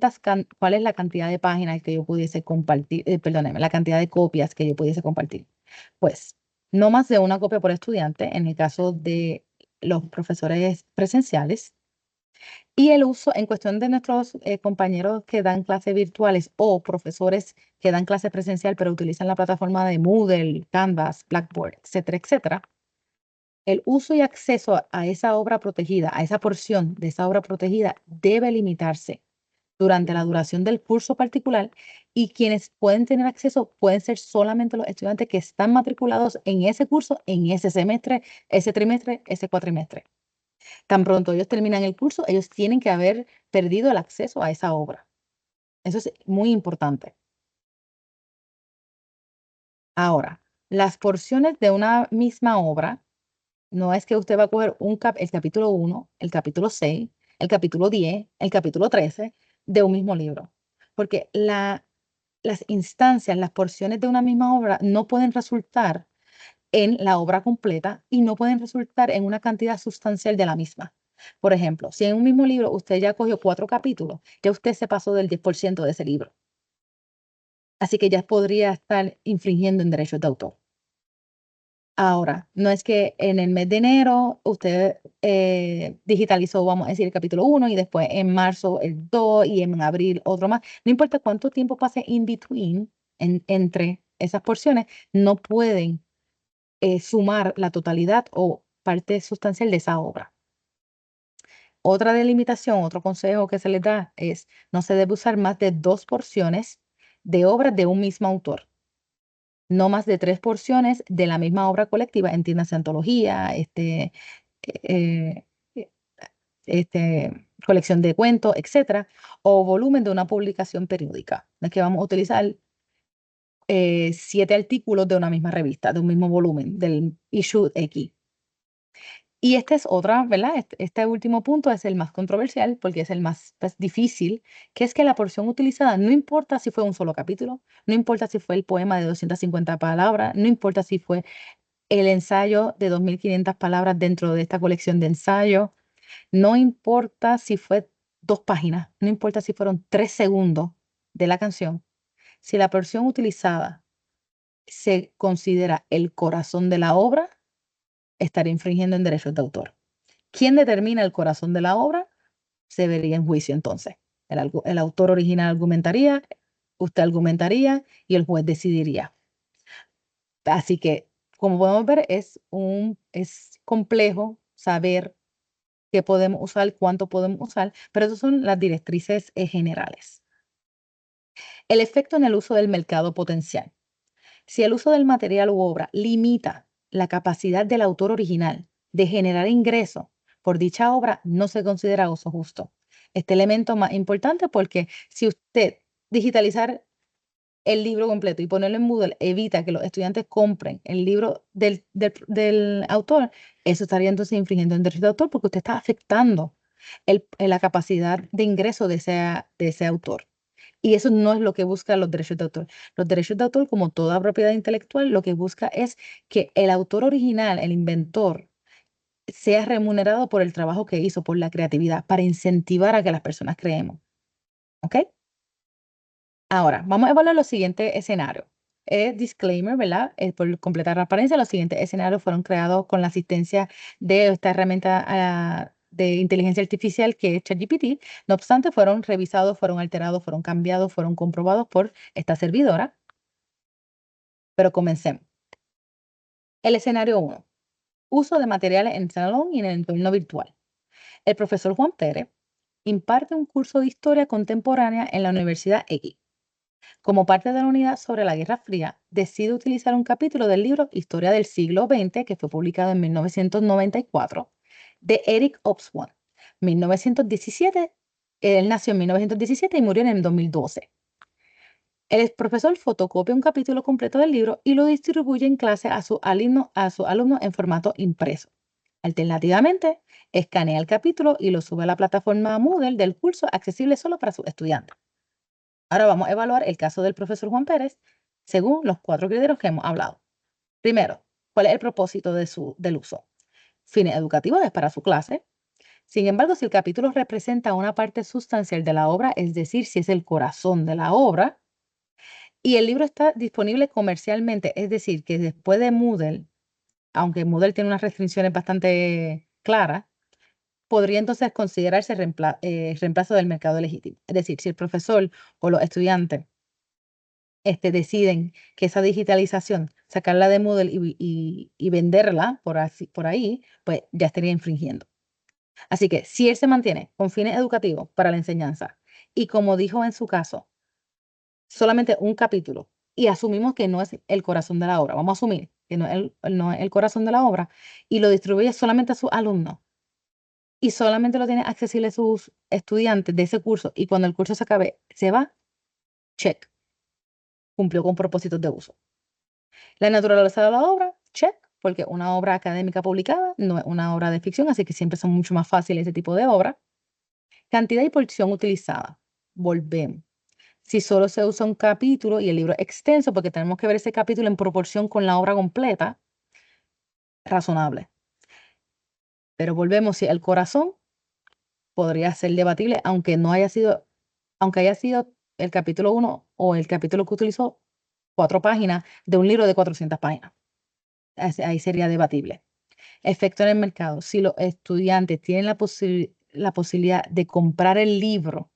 es la cantidad de páginas que yo pudiese compartir? Perdóneme, la cantidad de copias que yo pudiese compartir. Pues no más de una copia por estudiante en el caso de los profesores presenciales. Y el uso en cuestión de nuestros compañeros que dan clases virtuales o profesores que dan clase presencial pero utilizan la plataforma de Moodle, Canvas, Blackboard, etcétera, etcétera. El uso y acceso a esa obra protegida, a esa porción de esa obra protegida, debe limitarse durante la duración del curso particular y quienes pueden tener acceso pueden ser solamente los estudiantes que están matriculados en ese curso, en ese semestre, ese trimestre, ese cuatrimestre. Tan pronto ellos terminan el curso, ellos tienen que haber perdido el acceso a esa obra. Eso es muy importante. Ahora, las porciones de una misma obra, no es que usted va a coger el capítulo 1, el capítulo 6, el capítulo 10, el capítulo 13 de un mismo libro, porque las instancias, las porciones de una misma obra no pueden resultar en la obra completa y no pueden resultar en una cantidad sustancial de la misma. Por ejemplo, si en un mismo libro usted ya cogió 4 capítulos, ya usted se pasó del 10% de ese libro. Así que ya podría estar infringiendo en derechos de autor. Ahora, no es que en el mes de enero usted digitalizó, vamos a decir, el capítulo 1 y después en marzo el 2 y en abril otro más. No importa cuánto tiempo pase in between, entre esas porciones, no pueden sumar la totalidad o parte sustancial de esa obra. Otra delimitación, otro consejo que se les da es no se debe usar más de 2 porciones de obras de un mismo autor. No más de 3 porciones de la misma obra colectiva, entiéndase antología, eh, eh, colección de cuentos, etcétera, o volumen de una publicación periódica. No es que vamos a utilizar 7 artículos de una misma revista, de un mismo volumen, del issue X. Y esta es otra, ¿verdad? Este último punto es el más controversial porque es el más pues, difícil, que es que la porción utilizada, no importa si fue un solo capítulo, no importa si fue el poema de 250 palabras, no importa si fue el ensayo de 2.500 palabras dentro de esta colección de ensayos, no importa si fue 2 páginas, no importa si fueron 3 segundos de la canción, si la porción utilizada se considera el corazón de la obra, estaría infringiendo en derechos de autor. ¿Quién determina el corazón de la obra? Se vería en juicio entonces. El autor original argumentaría, usted argumentaría y el juez decidiría. Así que, como podemos ver, es complejo saber qué podemos usar, cuánto podemos usar, pero esas son las directrices generales. El efecto en el uso del mercado potencial. Si el uso del material u obra limita la capacidad del autor original de generar ingresos por dicha obra, no se considera uso justo. Este elemento más importante porque si usted digitalizar el libro completo y ponerlo en Moodle evita que los estudiantes compren el libro del autor, eso estaría entonces infringiendo el derecho de autor porque usted está afectando la capacidad de ingreso de ese autor. Y eso no es lo que buscan los derechos de autor. Los derechos de autor, como toda propiedad intelectual, lo que busca es que el autor original, el inventor, sea remunerado por el trabajo que hizo, por la creatividad, para incentivar a que las personas creemos. ¿Ok? Ahora, vamos a evaluar los siguientes escenarios. Disclaimer, ¿verdad? Por completar la apariencia, los siguientes escenarios fueron creados con la asistencia de esta herramienta de inteligencia artificial que es ChatGPT. No obstante, fueron revisados, fueron alterados, fueron cambiados, fueron comprobados por esta servidora. Pero comencemos. El escenario 1. Uso de materiales en el salón y en el entorno virtual. El profesor Juan Pérez imparte un curso de historia contemporánea en la Universidad X. Como parte de la unidad sobre la Guerra Fría, decide utilizar un capítulo del libro Historia del siglo XX, que fue publicado en 1994, de Eric Hobsbawm. 1917, él nació en 1917 y murió en el 2012. El profesor fotocopia un capítulo completo del libro y lo distribuye en clase a sus alumnos en formato impreso. Alternativamente, escanea el capítulo y lo sube a la plataforma Moodle del curso accesible solo para sus estudiantes. Ahora vamos a evaluar el caso del profesor Juan Pérez según los 4 criterios que hemos hablado. Primero, ¿cuál es el propósito del uso? Fines educativos es para su clase. Sin embargo, si el capítulo representa una parte sustancial de la obra, es decir, si es el corazón de la obra, y el libro está disponible comercialmente, es decir, que después de Moodle, aunque Moodle tiene unas restricciones bastante claras, podría entonces considerarse reemplazo del mercado legítimo. Es decir, si el profesor o los estudiantes deciden que esa digitalización, sacarla de Moodle y venderla por ahí, pues ya estaría infringiendo. Así que si él se mantiene con fines educativos para la enseñanza y como dijo en su caso, solamente un capítulo y asumimos que no es el corazón de la obra, vamos a asumir que no es el corazón de la obra y lo distribuye solamente a sus alumnos y solamente lo tiene accesible a sus estudiantes de ese curso y cuando el curso se acabe se va, check, cumplió con propósitos de uso. La naturaleza de la obra, check, porque una obra académica publicada no es una obra de ficción, así que siempre son mucho más fáciles ese tipo de obra. Cantidad y porción utilizada, volvemos. Si solo se usa un capítulo y el libro es extenso, porque tenemos que ver ese capítulo en proporción con la obra completa, razonable. Pero volvemos, si el corazón podría ser debatible, aunque haya sido el capítulo 1 o el capítulo que utilizó 4 páginas de un libro de 400 páginas. Ahí sería debatible. Efecto en el mercado. Si los estudiantes tienen la posibilidad de comprar el libro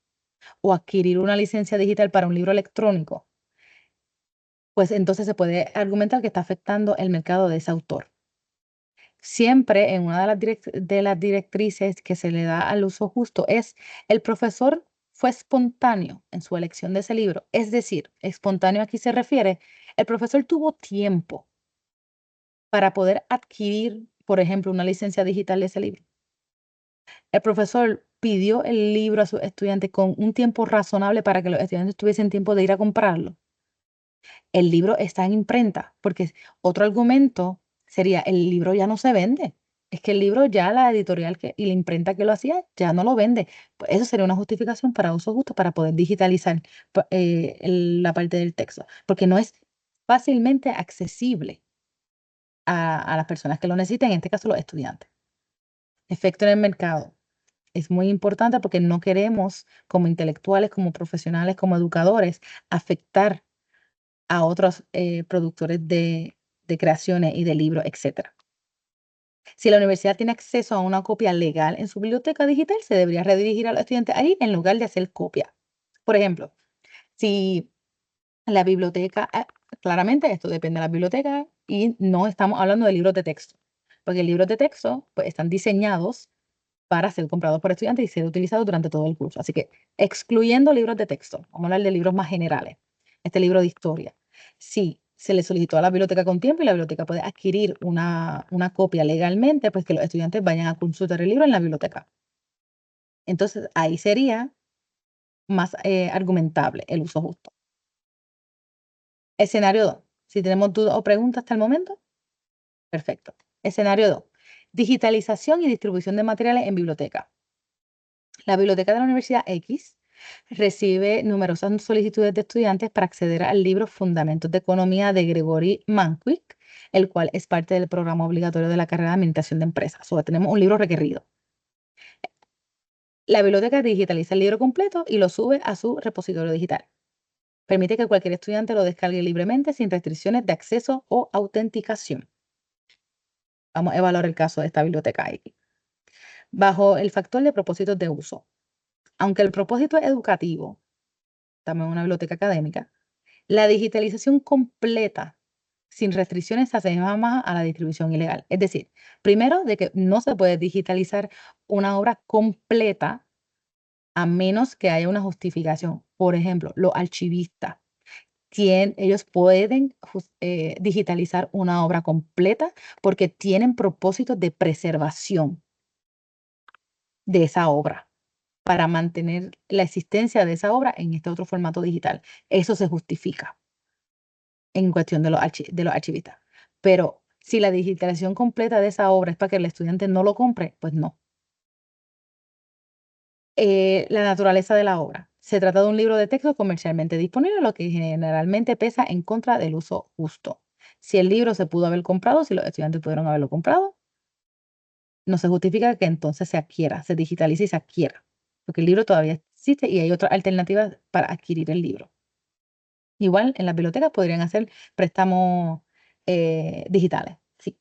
o adquirir una licencia digital para un libro electrónico, pues entonces se puede argumentar que está afectando el mercado de ese autor. Siempre en una de las directrices que se le da al uso justo es el profesor fue espontáneo en su elección de ese libro. Es decir, espontáneo aquí se refiere, el profesor tuvo tiempo para poder adquirir, por ejemplo, una licencia digital de ese libro. El profesor pidió el libro a sus estudiantes con un tiempo razonable para que los estudiantes tuviesen tiempo de ir a comprarlo. El libro está en imprenta, porque otro argumento sería, el libro ya no se vende. Es que el libro ya la editorial y la imprenta que lo hacía ya no lo vende. Pues eso sería una justificación para uso justo para poder digitalizar la parte del texto, porque no es fácilmente accesible a las personas que lo necesiten, en este caso los estudiantes. Efecto en el mercado. Es muy importante porque no queremos, como intelectuales, como profesionales, como educadores, afectar a otros productores de creaciones y de libros, etcétera. Si la universidad tiene acceso a una copia legal en su biblioteca digital, se debería redirigir a los estudiantes ahí en lugar de hacer copia. Por ejemplo, si la biblioteca, claramente esto depende de la biblioteca y no estamos hablando de libros de texto, porque libros de texto pues, están diseñados para ser comprados por estudiantes y ser utilizados durante todo el curso. Así que excluyendo libros de texto, vamos a hablar de libros más generales, este libro de historia. Si se le solicitó a la biblioteca con tiempo y la biblioteca puede adquirir una copia legalmente, pues que los estudiantes vayan a consultar el libro en la biblioteca. Entonces, ahí sería más argumentable el uso justo. Escenario 2. Si tenemos dudas o preguntas hasta el momento, perfecto. Escenario 2. Digitalización y distribución de materiales en biblioteca. La biblioteca de la Universidad X recibe numerosas solicitudes de estudiantes para acceder al libro Fundamentos de Economía de Gregory Mankiewicz, el cual es parte del programa obligatorio de la carrera de Administración de Empresas. O sea, tenemos un libro requerido. La biblioteca digitaliza el libro completo y lo sube a su repositorio digital. Permite que cualquier estudiante lo descargue libremente sin restricciones de acceso o autenticación. Vamos a evaluar el caso de esta biblioteca X. Bajo el factor de propósitos de uso. Aunque el propósito es educativo, también una biblioteca académica, la digitalización completa, sin restricciones, se asemeja más a la distribución ilegal. Es decir, primero, de que no se puede digitalizar una obra completa a menos que haya una justificación. Por ejemplo, los archivistas, ellos pueden digitalizar una obra completa porque tienen propósitos de preservación de esa obra para mantener la existencia de esa obra en este otro formato digital. Eso se justifica en cuestión de los archivistas. Pero si la digitalización completa de esa obra es para que el estudiante no lo compre, pues no. La naturaleza de la obra. Se trata de un libro de texto comercialmente disponible, lo que generalmente pesa en contra del uso justo. Si el libro se pudo haber comprado, si los estudiantes pudieron haberlo comprado, no se justifica que entonces se adquiera, se digitalice y se adquiera, porque el libro todavía existe y hay otras alternativas para adquirir el libro. Igual en las bibliotecas podrían hacer préstamos digitales, sí.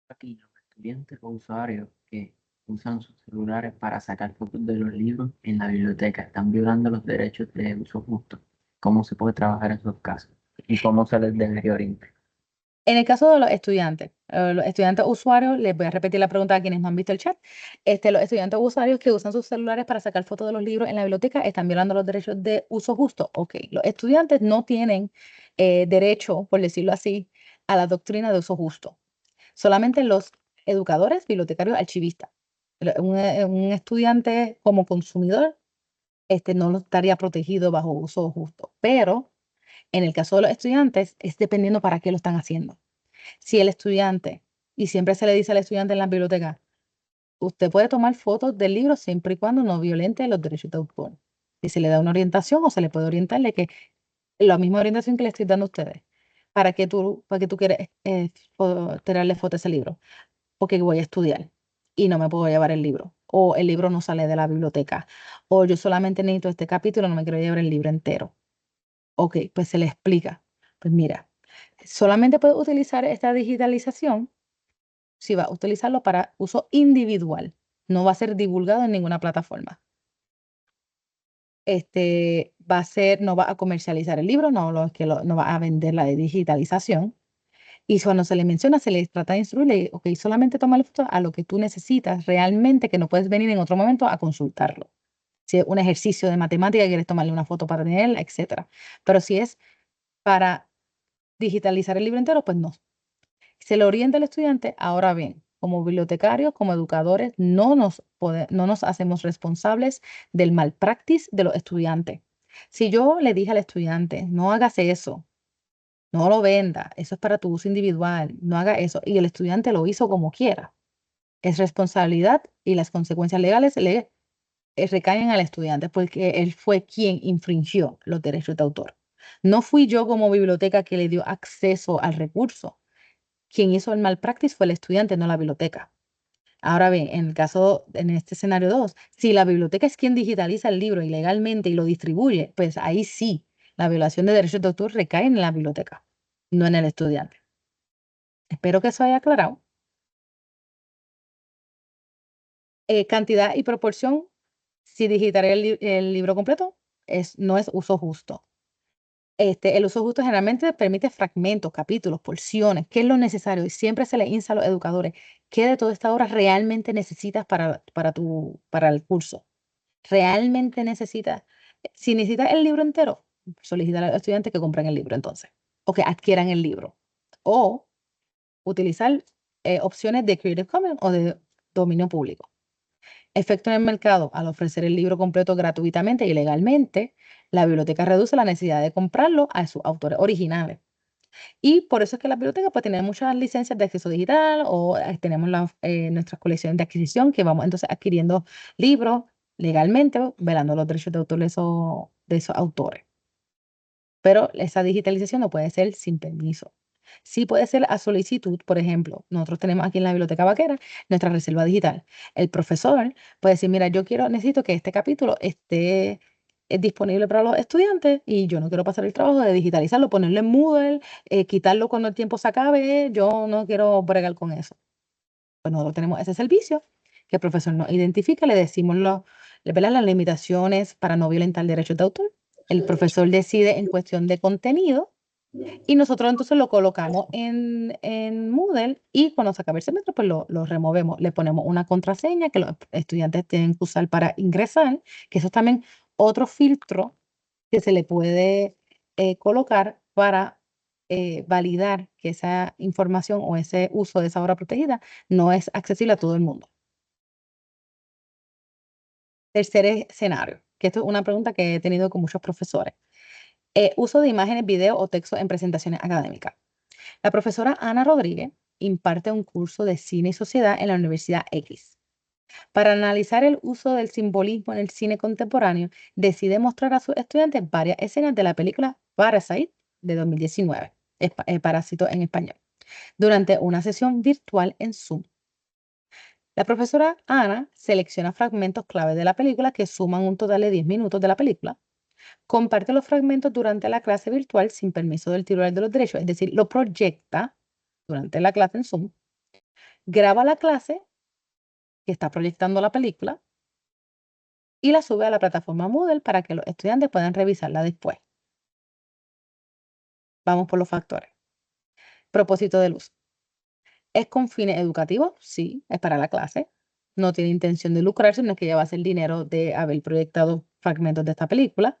Aquí los estudiantes o usuarios que usan sus celulares para sacar fotos de los libros en la biblioteca están violando los derechos de uso justo. ¿Cómo se puede trabajar en esos casos? ¿Y cómo se les debería orientar? En el caso de los estudiantes usuarios, les voy a repetir la pregunta a quienes no han visto el chat. Los estudiantes usuarios que usan sus celulares para sacar fotos de los libros en la biblioteca están violando los derechos de uso justo. Ok, los estudiantes no tienen derecho, por decirlo así, a la doctrina de uso justo. Solamente los educadores, bibliotecarios, archivistas. Un estudiante como consumidor no lo estaría protegido bajo uso justo. Pero en el caso de los estudiantes, es dependiendo para qué lo están haciendo. Si el estudiante, y siempre se le dice al estudiante en la biblioteca, usted puede tomar fotos del libro siempre y cuando no violente los derechos de autor. Y se le da una orientación o se le puede orientar de que la misma orientación que le estoy dando a ustedes. ¿Para qué tú quieres tirarle foto a ese libro? Porque voy a estudiar y no me puedo llevar el libro. O el libro no sale de la biblioteca. O yo solamente necesito este capítulo, no me quiero llevar el libro entero. Ok, pues se le explica. Pues mira, solamente puedes utilizar esta digitalización si va a utilizarlo para uso individual. No va a ser divulgado en ninguna plataforma. No va a comercializar el libro, no va a vender la de digitalización. Y cuando se le menciona, se le trata de instruirle, ok, solamente toma la foto a lo que tú necesitas realmente, que no puedes venir en otro momento a consultarlo. Si es un ejercicio de matemática, quieres tomarle una foto para tenerla, etcétera. Pero si es para digitalizar el libro entero, pues no. Se le orienta al estudiante, ahora bien, como bibliotecarios, como educadores, no nos hacemos responsables del malpractice de los estudiantes. Si yo le dije al estudiante, no hagas eso, no lo venda, eso es para tu uso individual, no haga eso, y el estudiante lo hizo como quiera, es responsabilidad y las consecuencias legales recaen al estudiante porque él fue quien infringió los derechos de autor. No fui yo como biblioteca que le dio acceso al recurso. Quien hizo el malpractice fue el estudiante, no la biblioteca. Ahora bien, en este escenario 2, si la biblioteca es quien digitaliza el libro ilegalmente y lo distribuye, pues ahí sí, la violación de derechos de autor recae en la biblioteca, no en el estudiante. Espero que eso haya aclarado. Cantidad y proporción, si digitaría el libro completo, no es uso justo. El uso justo generalmente permite fragmentos, capítulos, porciones, qué es lo necesario. Y siempre se le insta a los educadores, ¿qué de toda esta obra realmente necesitas para el curso? ¿Realmente necesitas? Si necesitas el libro entero, solicitar al estudiante que compren el libro entonces. o que adquieran el libro. O utilizar opciones de Creative Commons o de dominio público. Efecto en el mercado: al ofrecer el libro completo gratuitamente y legalmente, la biblioteca reduce la necesidad de comprarlo a sus autores originales. Y por eso es que la biblioteca pues tiene muchas licencias de acceso digital o tenemos nuestras colecciones de adquisición que vamos entonces adquiriendo libros legalmente, velando los derechos de autor de esos autores. Pero esa digitalización no puede ser sin permiso. Sí puede ser a solicitud. Por ejemplo, nosotros tenemos aquí en la Biblioteca Vaquera nuestra reserva digital. El profesor puede decir, mira, necesito que este capítulo esté disponible para los estudiantes y yo no quiero pasar el trabajo de digitalizarlo, ponerlo en Moodle, quitarlo cuando el tiempo se acabe. Yo no quiero bregar con eso. Pues nosotros tenemos ese servicio que el profesor nos identifica, le decimos ¿verdad?, las limitaciones para no violentar derechos de autor. El profesor decide en cuestión de contenido y nosotros entonces lo colocamos en Moodle y cuando se acabe el semestre, pues lo removemos. Le ponemos una contraseña que los estudiantes tienen que usar para ingresar, que eso es también otro filtro que se le puede colocar para validar que esa información o ese uso de esa obra protegida no es accesible a todo el mundo. Tercer escenario, que esto es una pregunta que he tenido con muchos profesores. Uso de imágenes, video o texto en presentaciones académicas. La profesora Ana Rodríguez imparte un curso de cine y sociedad en la Universidad X. Para analizar el uso del simbolismo en el cine contemporáneo, decide mostrar a sus estudiantes varias escenas de la película Parasite de 2019, Parásito en español, durante una sesión virtual en Zoom. La profesora Ana selecciona fragmentos clave de la película que suman un total de 10 minutos de la película. Comparte los fragmentos durante la clase virtual sin permiso del titular de los derechos, es decir, lo proyecta durante la clase en Zoom, graba la clase que está proyectando la película y la sube a la plataforma Moodle para que los estudiantes puedan revisarla después. Vamos por los factores. Propósito del uso. ¿Es con fines educativos? Sí, es para la clase. No tiene intención de lucrarse, no es que llevase el dinero de haber proyectado fragmentos de esta película.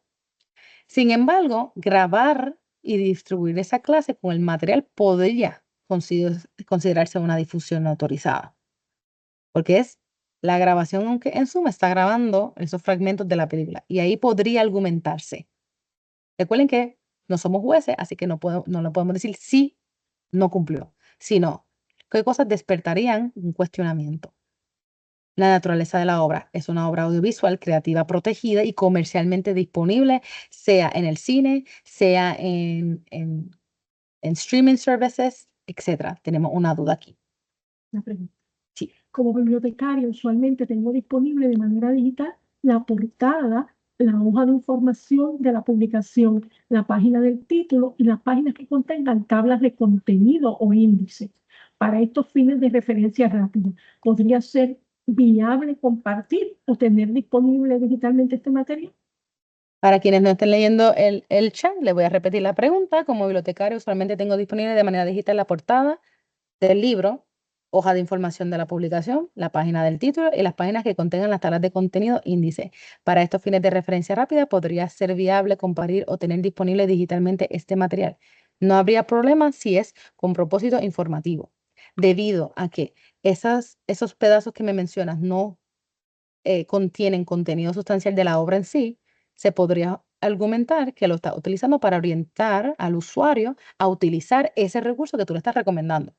Sin embargo, grabar y distribuir esa clase con el material podría considerarse una difusión no autorizada, porque es la grabación, aunque en Zoom está grabando esos fragmentos de la película, y ahí podría argumentarse. Recuerden que no somos jueces, así que no le podemos decir sí, no cumplió, sino qué cosas despertarían un cuestionamiento. La naturaleza de la obra: es una obra audiovisual creativa protegida y comercialmente disponible, sea en el cine, sea en streaming services, etcétera. Tenemos una duda aquí. Una pregunta. Sí. Como bibliotecario, usualmente tengo disponible de manera digital la portada, la hoja de información de la publicación, la página del título y las páginas que contengan tablas de contenido o índice. Para estos fines de referencia rápida, ¿podría ser viable compartir o tener disponible digitalmente este material? Para quienes no estén leyendo el chat, les voy a repetir la pregunta. Como bibliotecario, usualmente tengo disponible de manera digital la portada del libro, hoja de información de la publicación, la página del título y las páginas que contengan las tablas de contenido índice. Para estos fines de referencia rápida, podría ser viable compartir o tener disponible digitalmente este material. No habría problema si es con propósito informativo, debido a que esos pedazos que me mencionas no contienen contenido sustancial de la obra en sí. Se podría argumentar que lo está utilizando para orientar al usuario a utilizar ese recurso que tú le estás recomendando.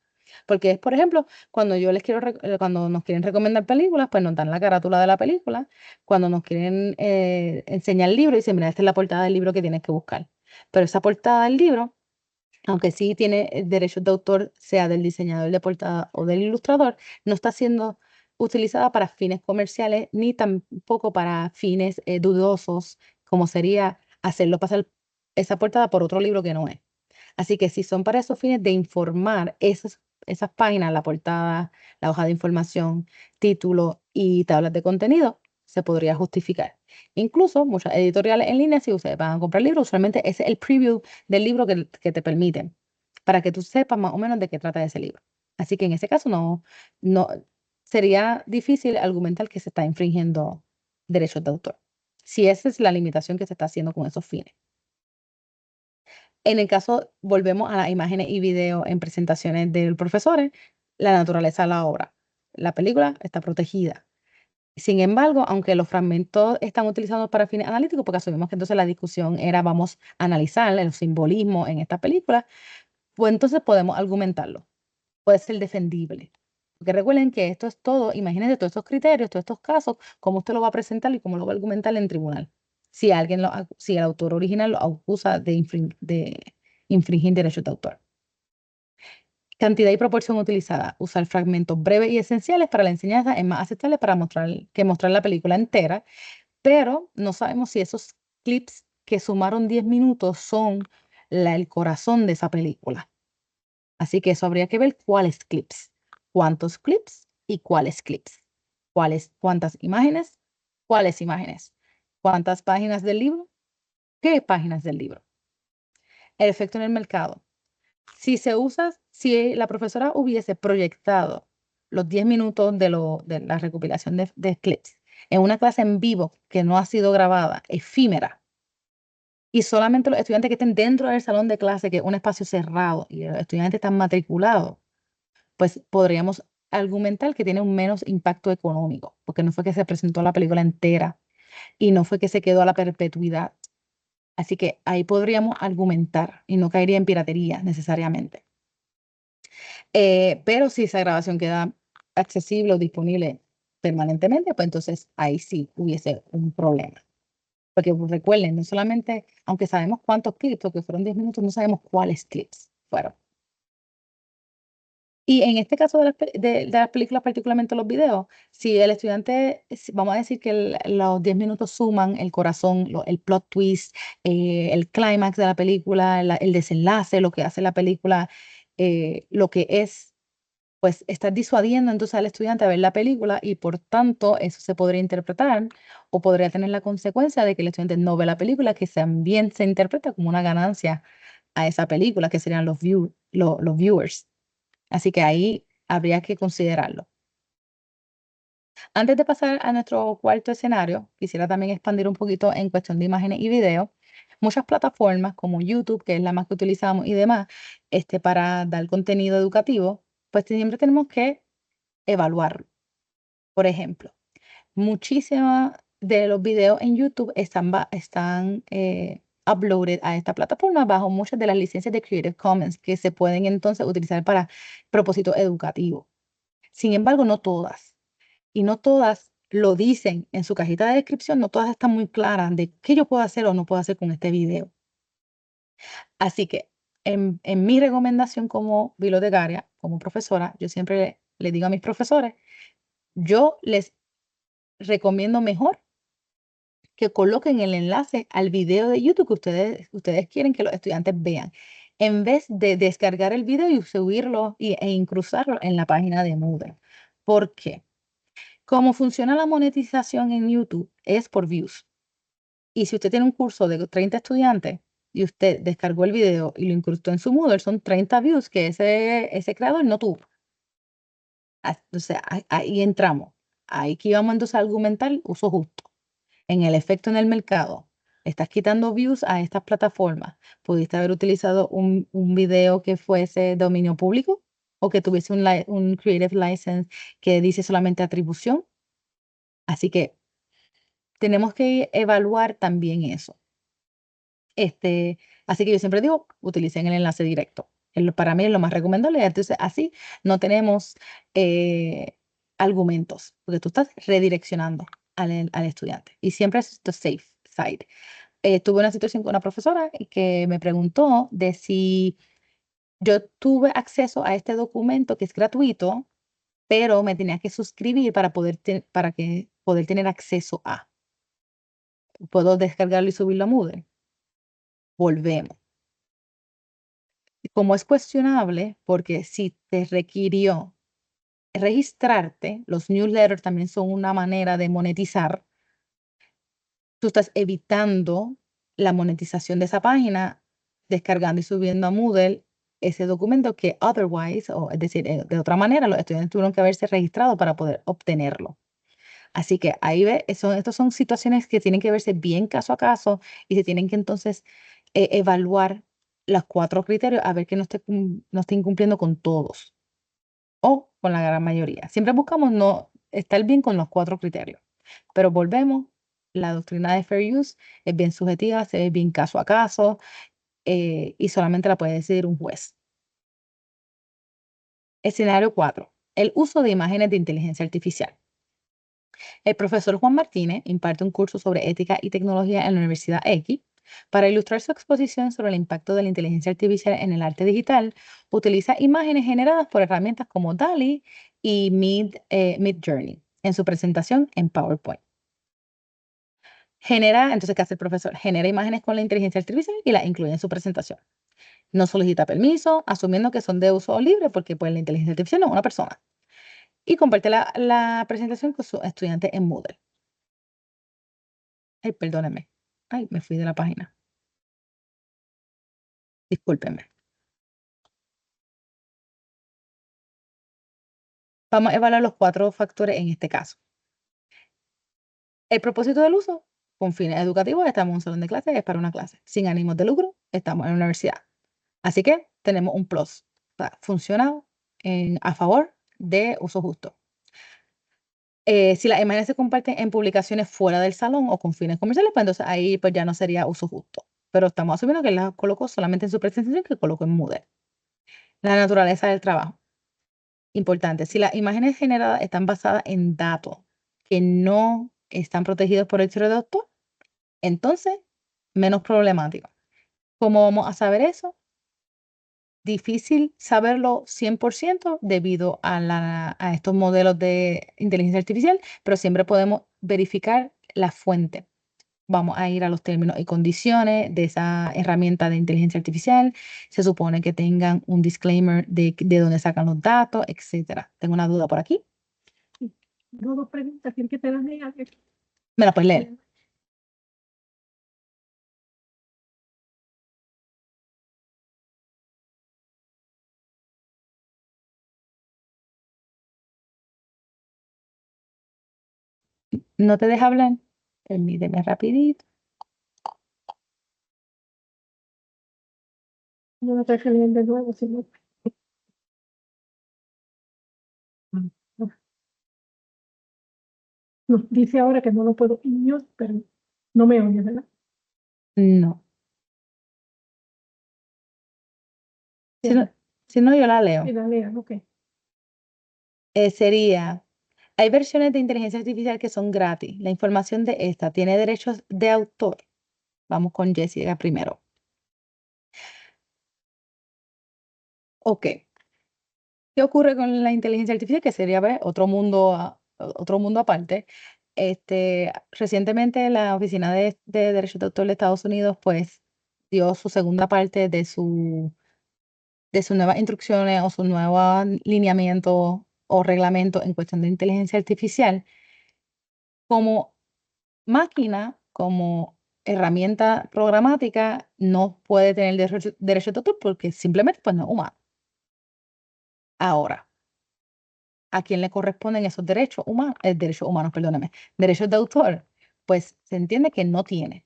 Porque es, por ejemplo, cuando cuando nos quieren recomendar películas, pues nos dan la carátula de la película. Cuando nos quieren enseñar el libro, dicen, mira, esta es la portada del libro que tienes que buscar. Pero esa portada del libro, aunque sí tiene derechos de autor, sea del diseñador de portada o del ilustrador, no está siendo utilizada para fines comerciales ni tampoco para fines dudosos, como sería hacerlo pasar esa portada por otro libro que no es. Así que si son para esos fines de informar, esas páginas, la portada, la hoja de información, título y tablas de contenido, se podría justificar. Incluso muchas editoriales en línea, si ustedes van a comprar libros, usualmente ese es el preview del libro que te permiten, para que tú sepas más o menos de qué trata ese libro. Así que en ese caso no sería difícil argumentar que se está infringiendo derechos de autor, si esa es la limitación que se está haciendo con esos fines. En el caso, volvemos a las imágenes y video en presentaciones del profesor, la naturaleza de la obra. La película está protegida. Sin embargo, aunque los fragmentos están utilizados para fines analíticos, porque asumimos que entonces la discusión era vamos a analizar el simbolismo en esta película, pues entonces podemos argumentarlo. Puede ser defendible. Porque recuerden que esto es todo, imagínense todos estos criterios, todos estos casos, cómo usted lo va a presentar y cómo lo va a argumentar en tribunal. Si si el autor original lo acusa de infringir derechos de autor. Cantidad y proporción utilizada. Usar fragmentos breves y esenciales para la enseñanza es más aceptable para mostrar la película entera, pero no sabemos si esos clips que sumaron 10 minutos son el corazón de esa película. Así que eso habría que ver cuáles clips, cuántos clips y cuáles clips. Cuántas imágenes, cuáles imágenes, cuántas páginas del libro, qué páginas del libro. El efecto en el mercado. Si la profesora hubiese proyectado los 10 minutos de la recopilación de clips en una clase en vivo que no ha sido grabada, efímera, y solamente los estudiantes que estén dentro del salón de clase, que es un espacio cerrado, y los estudiantes están matriculados, pues podríamos argumentar que tiene un menos impacto económico, porque no fue que se presentó la película entera y no fue que se quedó a la perpetuidad. Así que ahí podríamos argumentar y no caería en piratería necesariamente. Pero si esa grabación queda accesible o disponible permanentemente, pues entonces ahí sí hubiese un problema. Porque recuerden, no solamente, aunque sabemos cuántos clips, porque fueron 10 minutos, no sabemos cuáles clips fueron. Y en este caso de las películas, particularmente los videos, si el estudiante, vamos a decir que los 10 minutos suman el corazón, el plot twist, el clímax de la película, el desenlace, lo que hace la película, lo que es, pues está disuadiendo entonces al estudiante a ver la película y por tanto eso se podría interpretar o podría tener la consecuencia de que el estudiante no ve la película, que también se interpreta como una ganancia a esa película, que serían los viewers. Así que ahí habría que considerarlo. Antes de pasar a nuestro cuarto escenario, quisiera también expandir un poquito en cuestión de imágenes y video. Muchas plataformas como YouTube, que es la más que utilizamos y demás, para dar contenido educativo, pues siempre tenemos que evaluarlo. Por ejemplo, muchísimos de los videos en YouTube están uploaded a esta plataforma bajo muchas de las licencias de Creative Commons que se pueden entonces utilizar para propósito educativo. Sin embargo, no todas. Y no todas lo dicen en su cajita de descripción, no todas están muy claras de qué yo puedo hacer o no puedo hacer con este video. Así que en mi recomendación como bibliotecaria, como profesora, yo siempre le digo a mis profesores, yo les recomiendo mejor que coloquen el enlace al video de YouTube que ustedes quieren que los estudiantes vean, en vez de descargar el video y subirlo e incrustarlo en la página de Moodle. ¿Por qué? Cómo funciona la monetización en YouTube es por views. Y si usted tiene un curso de 30 estudiantes y usted descargó el video y lo incrustó en su Moodle, son 30 views que ese creador no tuvo. Entonces, ahí entramos. Ahí que vamos entonces a argumentar uso justo. En el efecto en el mercado, estás quitando views a estas plataformas. Pudiste haber utilizado un video que fuese dominio público o que tuviese un Creative License que dice solamente atribución. Así que tenemos que evaluar también eso. Así que yo siempre digo, utilicen el enlace directo. Para mí es lo más recomendable. Entonces, así no tenemos argumentos, porque tú estás redireccionando al estudiante. Y siempre es the safe side. Tuve una situación con una profesora que me preguntó de si yo tuve acceso a este documento que es gratuito, pero me tenía que suscribir para poder tener acceso a. ¿Puedo descargarlo y subirlo a Moodle? Volvemos. Como es cuestionable, porque si te requirió registrarte, los newsletters también son una manera de monetizar, tú estás evitando la monetización de esa página, descargando y subiendo a Moodle ese documento que otherwise, o es decir, de otra manera, los estudiantes tuvieron que haberse registrado para poder obtenerlo. Así que ahí ve, estas son situaciones que tienen que verse bien caso a caso y se tienen que entonces evaluar los 4 criterios a ver que no esté incumpliendo con todos o con la gran mayoría. Siempre buscamos no estar bien con los 4 criterios, pero volvemos, la doctrina de fair use es bien subjetiva, se ve bien caso a caso, y solamente la puede decidir un juez. Escenario 4, el uso de imágenes de inteligencia artificial. El profesor Juan Martínez imparte un curso sobre ética y tecnología en la Universidad X. Para ilustrar su exposición sobre el impacto de la inteligencia artificial en el arte digital, utiliza imágenes generadas por herramientas como DALL-E y Midjourney en su presentación en PowerPoint. Entonces, ¿qué hace el profesor? Genera imágenes con la inteligencia artificial y las incluye en su presentación. No solicita permiso, asumiendo que son de uso libre, porque pues, la inteligencia artificial no es una persona. Y comparte la presentación con sus estudiantes en Moodle. Ay, perdónenme. Ay, me fui de la página. Discúlpenme. Vamos a evaluar los 4 factores en este caso. El propósito del uso, con fines educativos, estamos en un salón de clases, es para una clase. Sin ánimos de lucro, estamos en la universidad. Así que tenemos un plus. O sea, funciona a favor de uso justo. Si las imágenes se comparten en publicaciones fuera del salón o con fines comerciales, pues entonces ahí pues ya no sería uso justo. Pero estamos asumiendo que él las colocó solamente en su presentación, que colocó en Moodle. La naturaleza del trabajo. Importante, si las imágenes generadas están basadas en datos que no están protegidos por el derecho de autor, entonces menos problemático. ¿Cómo vamos a saber eso? Difícil saberlo 100% debido a estos modelos de inteligencia artificial, pero siempre podemos verificar la fuente. Vamos a ir a los términos y condiciones de esa herramienta de inteligencia artificial. Se supone que tengan un disclaimer de dónde sacan los datos, etcétera. Tengo una duda por aquí. Tengo 2 preguntas, ¿quieres que te las lea? Me la puedes leer. ¿No te deja hablar? Permíteme rapidito. No lo traje leer de nuevo, sino... Nos dice ahora que no lo puedo mute, pero no me oye, ¿verdad? No. Si no, yo la leo. Sí, la lea, ok. Sería, hay versiones de inteligencia artificial que son gratis. La información de esta tiene derechos de autor. Vamos con Jessica primero. Ok. ¿Qué ocurre con la inteligencia artificial? Que sería otro mundo aparte. Recientemente la Oficina de Derechos de Autor de Estados Unidos pues dio su segunda parte de sus nuevas instrucciones o su nuevo lineamiento o reglamento en cuestión de inteligencia artificial. Como máquina, como herramienta programática, no puede tener derecho de autor porque simplemente pues, no es humano. Ahora, ¿a quién le corresponden esos derechos humanos? Derechos humanos, perdóname. Derechos de autor, pues se entiende que no tiene,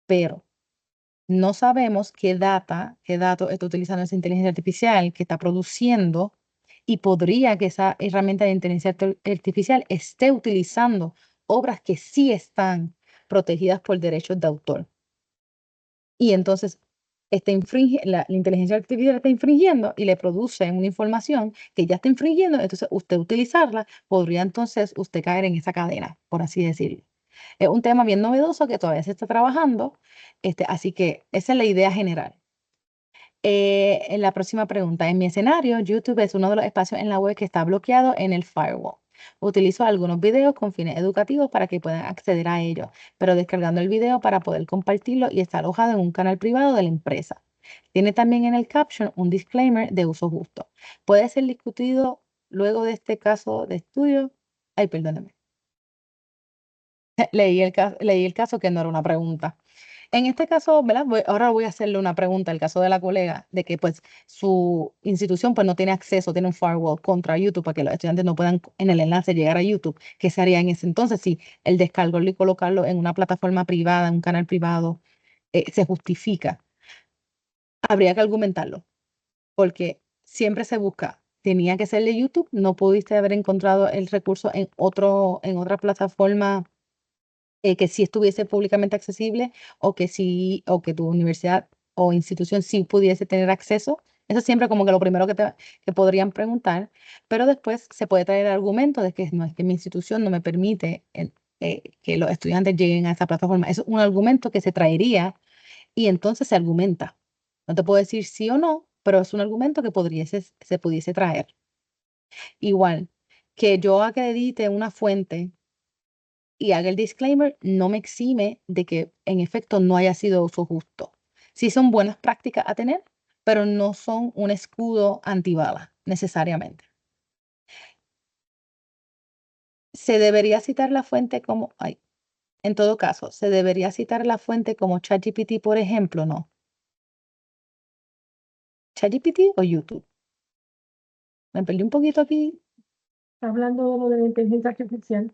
pero no sabemos qué datos está utilizando esa inteligencia artificial que está produciendo y podría que esa herramienta de inteligencia artificial esté utilizando obras que sí están protegidas por derechos de autor. Y entonces la inteligencia artificial está infringiendo y le produce una información que ya está infringiendo, entonces usted utilizarla, podría entonces usted caer en esa cadena, por así decirlo. Es un tema bien novedoso que todavía se está trabajando, así que esa es la idea general. En la próxima pregunta, en mi escenario, YouTube es uno de los espacios en la web que está bloqueado en el firewall. Utilizo algunos videos con fines educativos para que puedan acceder a ellos, pero descargando el video para poder compartirlo y está alojado en un canal privado de la empresa. Tiene también en el caption un disclaimer de uso justo. Puede ser discutido luego de este caso de estudio. Ay, perdóname. Leí el caso que no era una pregunta. En este caso, ¿verdad? Ahora voy a hacerle una pregunta, el caso de la colega, de que pues su institución pues no tiene acceso, tiene un firewall contra YouTube para que los estudiantes no puedan en el enlace llegar a YouTube. ¿Qué se haría en ese entonces si el descargarlo y colocarlo en una plataforma privada, en un canal privado, se justifica? habría que argumentarlo, porque siempre se busca, tenía que ser de YouTube, no pudiste haber encontrado el recurso en otra plataforma que sí estuviese públicamente accesible o que tu universidad o institución sí pudiese tener acceso. Eso siempre como que lo primero que podrían preguntar, pero después se puede traer el argumento de que no es que mi institución no me permite que los estudiantes lleguen a esa plataforma. Eso es un argumento que se traería y entonces se argumenta. No te puedo decir sí o no, pero es un argumento que se pudiese traer. Igual, que yo acredite una fuente y haga el disclaimer, no me exime de que en efecto no haya sido uso justo. Sí son buenas prácticas a tener, pero no son un escudo antibala necesariamente. Se debería citar la fuente como, en todo caso, se debería citar la fuente como ChatGPT, por ejemplo, ¿no? ChatGPT o YouTube. Me perdí un poquito aquí. Hablando de lo de la inteligencia artificial,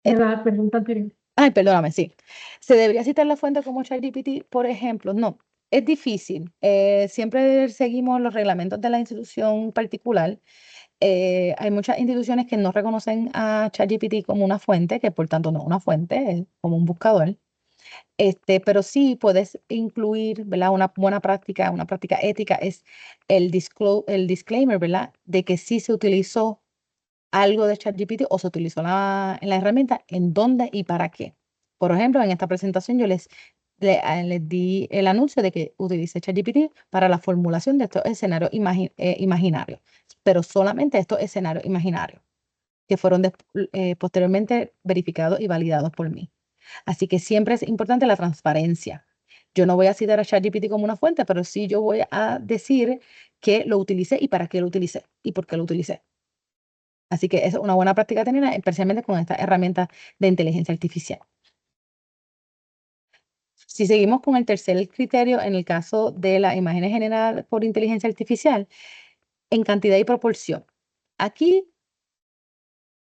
Eh, de la pregunta anterior. Ay, perdóname, sí. ¿Se debería citar la fuente como ChatGPT, por ejemplo? No, es difícil. Siempre seguimos los reglamentos de la institución particular. Hay muchas instituciones que no reconocen a ChatGPT como una fuente, que por tanto no es una fuente, es como un buscador. Pero sí puedes incluir, ¿verdad? Una buena práctica, una práctica ética es el disclaimer, ¿verdad? De que sí se utilizó algo de ChatGPT o se utilizó la herramienta, en dónde y para qué. Por ejemplo, en esta presentación yo les di el anuncio de que utilice ChatGPT para la formulación de estos escenarios imaginarios, pero solamente estos escenarios imaginarios que fueron posteriormente verificados y validados por mí. Así que siempre es importante la transparencia. Yo no voy a citar a ChatGPT como una fuente, pero sí yo voy a decir que lo utilicé y para qué lo utilicé y por qué lo utilicé. Así que es una buena práctica tener, especialmente con esta herramienta de inteligencia artificial. Si seguimos con el tercer criterio, en el caso de las imágenes generadas por inteligencia artificial, en cantidad y proporción. Aquí,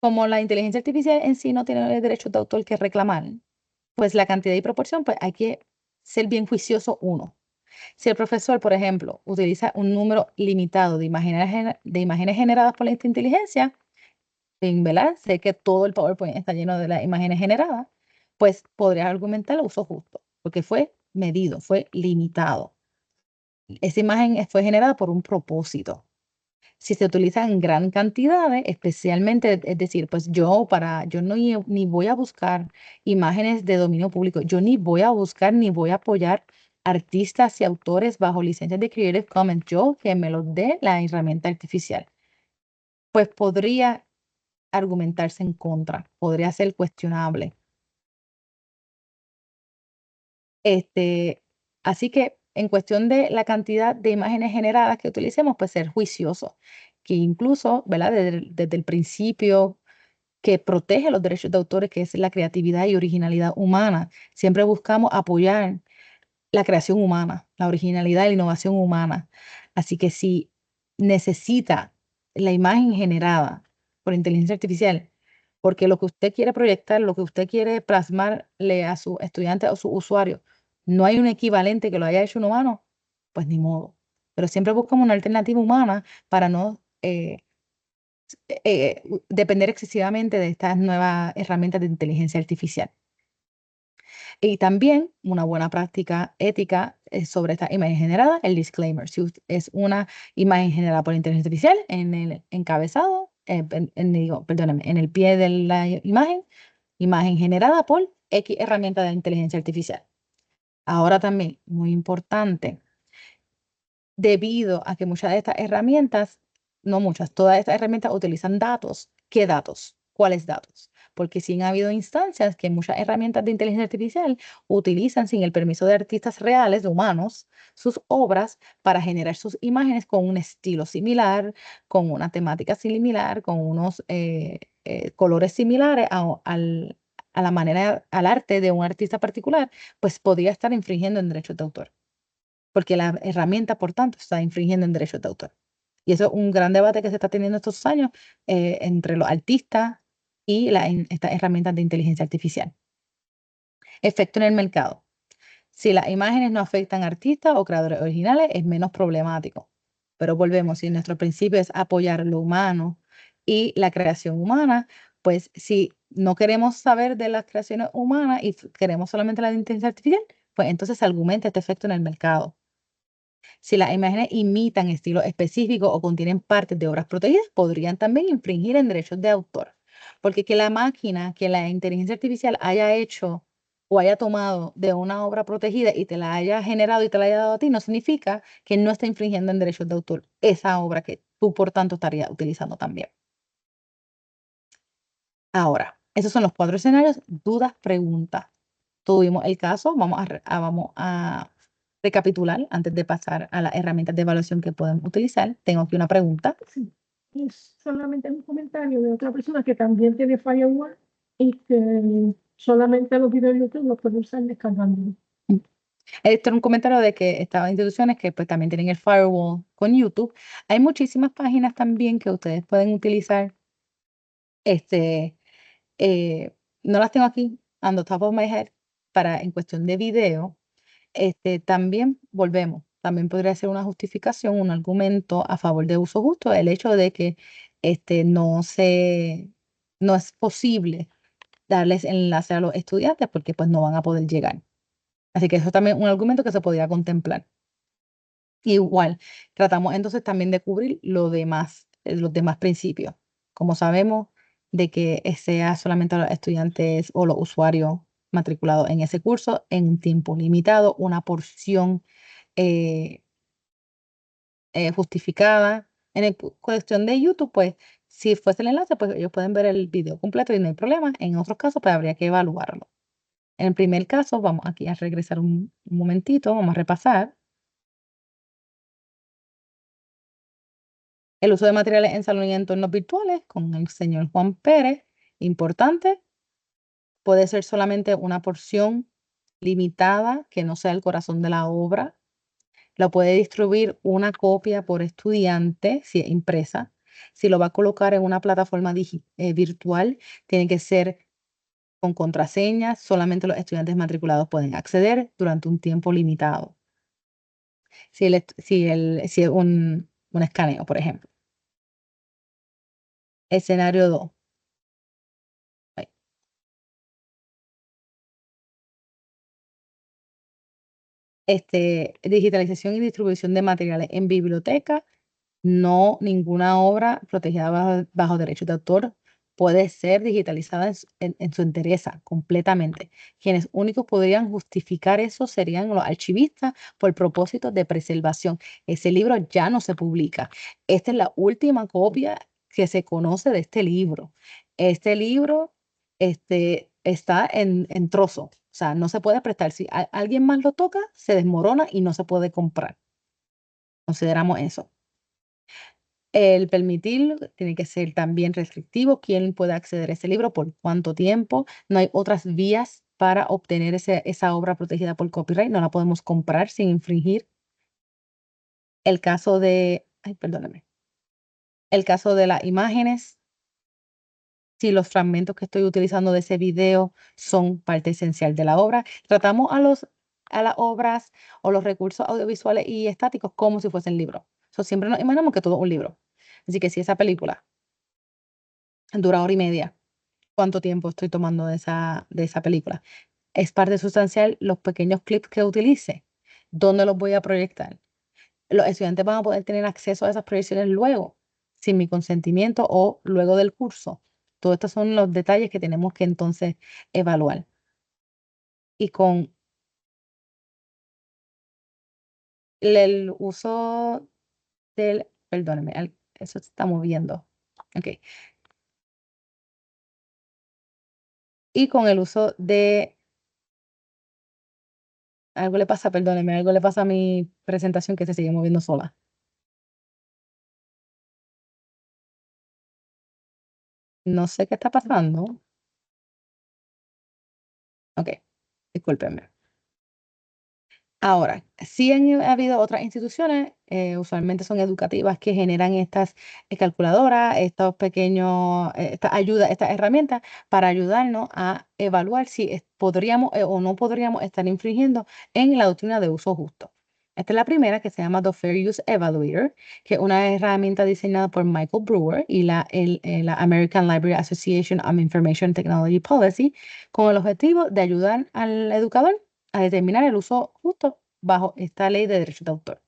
como la inteligencia artificial en sí no tiene derechos de autor que reclamar, pues la cantidad y proporción, pues hay que ser bien juicioso uno. Si el profesor, por ejemplo, utiliza un número limitado de imágenes generadas por esta inteligencia, ¿verdad? Sé que todo el PowerPoint está lleno de las imágenes generadas, pues podría argumentar el uso justo, porque fue medido, fue limitado. Esa imagen fue generada por un propósito. Si se utiliza en gran cantidades, especialmente, es decir, pues yo ni voy a buscar imágenes de dominio público, yo ni voy a buscar ni voy a apoyar artistas y autores bajo licencias de Creative Commons, yo que me los dé la herramienta artificial, pues podría argumentarse en contra, podría ser cuestionable. Así que en cuestión de la cantidad de imágenes generadas que utilicemos, pues ser juicioso, que incluso, ¿verdad? Desde el principio que protege los derechos de autores, que es la creatividad y originalidad humana, siempre buscamos apoyar la creación humana, la originalidad y la innovación humana. Así que si necesita la imagen generada por inteligencia artificial, porque lo que usted quiere proyectar, lo que usted quiere plasmarle a su estudiante o su usuario, no hay un equivalente que lo haya hecho un humano, pues ni modo. Pero siempre buscamos una alternativa humana para no depender excesivamente de estas nuevas herramientas de inteligencia artificial. Y también una buena práctica ética sobre esta imagen generada, el disclaimer. Si es una imagen generada por inteligencia artificial, en el encabezado, perdóname, en el pie de la imagen generada por X herramienta de inteligencia artificial. Ahora también, muy importante, debido a que muchas de estas herramientas, no muchas, todas estas herramientas utilizan datos. ¿Qué datos? ¿Cuáles datos? Porque sí han habido instancias que muchas herramientas de inteligencia artificial utilizan sin el permiso de artistas reales, de humanos, sus obras para generar sus imágenes con un estilo similar, con una temática similar, con unos colores similares a la manera, al arte de un artista particular, pues podría estar infringiendo en derechos de autor porque la herramienta, por tanto, está infringiendo en derechos de autor. Y eso es un gran debate que se está teniendo estos años entre los artistas y estas herramientas de inteligencia artificial. Efecto en el mercado. Si las imágenes no afectan a artistas o creadores originales, es menos problemático. Pero volvemos, si nuestro principio es apoyar lo humano y la creación humana, pues si no queremos saber de las creaciones humanas y queremos solamente la de inteligencia artificial, pues entonces se argumenta este efecto en el mercado. Si las imágenes imitan estilos específicos o contienen partes de obras protegidas, podrían también infringir en derechos de autor. Porque que la máquina, que la inteligencia artificial haya hecho o haya tomado de una obra protegida y te la haya generado y te la haya dado a ti, no significa que no esté infringiendo en derechos de autor esa obra que tú, por tanto, estarías utilizando también. Ahora, esos son los 4 escenarios. Dudas, preguntas. Tuvimos el caso, vamos a recapitular antes de pasar a las herramientas de evaluación que podemos utilizar. Tengo aquí una pregunta. Sí, es solamente un comentario de otra persona que también tiene Firewall y que solamente los videos de YouTube los puede usar descargándolo. Este era un comentario de que estaban instituciones que pues también tienen el firewall con YouTube. Hay muchísimas páginas también que ustedes pueden utilizar. Este, no las tengo aquí on the top of my head para en cuestión de video. También volvemos, también podría ser una justificación, un argumento a favor de uso justo, el hecho de que no es posible darles enlace a los estudiantes porque pues no van a poder llegar. Así que eso también es un argumento que se podría contemplar. Igual, tratamos entonces también de cubrir los demás principios. Como sabemos, de que sea solamente a los estudiantes o los usuarios matriculados en ese curso en un tiempo limitado, una porción eh, justificada. Cuestión de YouTube, pues, si fuese el enlace, pues ellos pueden ver el video completo y no hay problema. En otros casos, pues habría que evaluarlo. En el primer caso, vamos aquí a regresar un momentito, vamos a repasar. El uso de materiales en salón y entornos virtuales con el señor Juan Pérez, importante, puede ser solamente una porción limitada que no sea el corazón de la obra. Lo puede distribuir una copia por estudiante si es impresa. Si lo va a colocar en una plataforma virtual, tiene que ser con contraseñas. Solamente los estudiantes matriculados pueden acceder durante un tiempo limitado. Si es un escaneo, por ejemplo. Escenario 2. Digitalización y distribución de materiales en biblioteca. No, ninguna obra protegida bajo derechos de autor puede ser digitalizada en su entereza, completamente. Quienes únicos podrían justificar eso serían los archivistas por propósitos de preservación. Ese libro ya no se publica. Esta es la última copia que se conoce de este libro. Este libro está en trozo, o sea, no se puede prestar. Si alguien más lo toca, se desmorona y no se puede comprar. Consideramos eso. El permitir tiene que ser también restrictivo. ¿Quién puede acceder a ese libro? ¿Por cuánto tiempo? No hay otras vías para obtener esa obra protegida por copyright. No la podemos comprar sin infringir. El caso de, ay, perdóname. El caso de las imágenes. Si los fragmentos que estoy utilizando de ese video son parte esencial de la obra. Tratamos a las obras o los recursos audiovisuales y estáticos como si fuesen libros. Siempre nos imaginamos que todo es un libro. Así que si esa película dura hora y media, ¿cuánto tiempo estoy tomando de esa película? Es parte sustancial los pequeños clips que utilice. ¿Dónde los voy a proyectar? Los estudiantes van a poder tener acceso a esas proyecciones luego, sin mi consentimiento o luego del curso. Todos estos son los detalles que tenemos que entonces evaluar. Y con el uso perdóneme, eso se está moviendo. Ok. Y con el uso de, algo le pasa, perdóneme, algo le pasa a mi presentación que se sigue moviendo sola. No sé qué está pasando. Ok, discúlpenme. Ahora, sí han habido otras instituciones, usualmente son educativas, que generan estas calculadoras, estos pequeños, estas ayudas, estas herramientas para ayudarnos a evaluar si podríamos o no podríamos estar infringiendo en la doctrina de uso justo. Esta es la primera, que se llama The Fair Use Evaluator, que es una herramienta diseñada por Michael Brewer y la American Library Association on Information Technology Policy, con el objetivo de ayudar al educador a determinar el uso justo bajo esta ley de derechos de autor.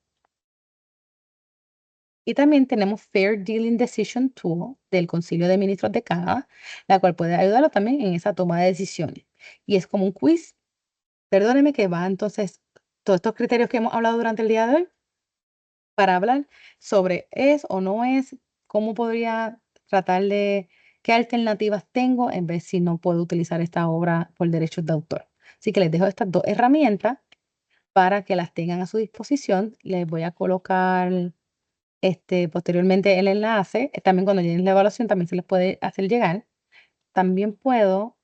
Y también tenemos Fair Dealing Decision Tool del Concilio de Ministros de Canadá, la cual puede ayudarlo también en esa toma de decisiones. Y es como un quiz, perdóneme, que va entonces todos estos criterios que hemos hablado durante el día de hoy para hablar sobre es o no es, cómo podría tratar de, qué alternativas tengo en vez si no puedo utilizar esta obra por derechos de autor. Así que les dejo estas dos herramientas para que las tengan a su disposición. Les voy a colocar posteriormente el enlace. También cuando lleguen la evaluación también se les puede hacer llegar. También puedo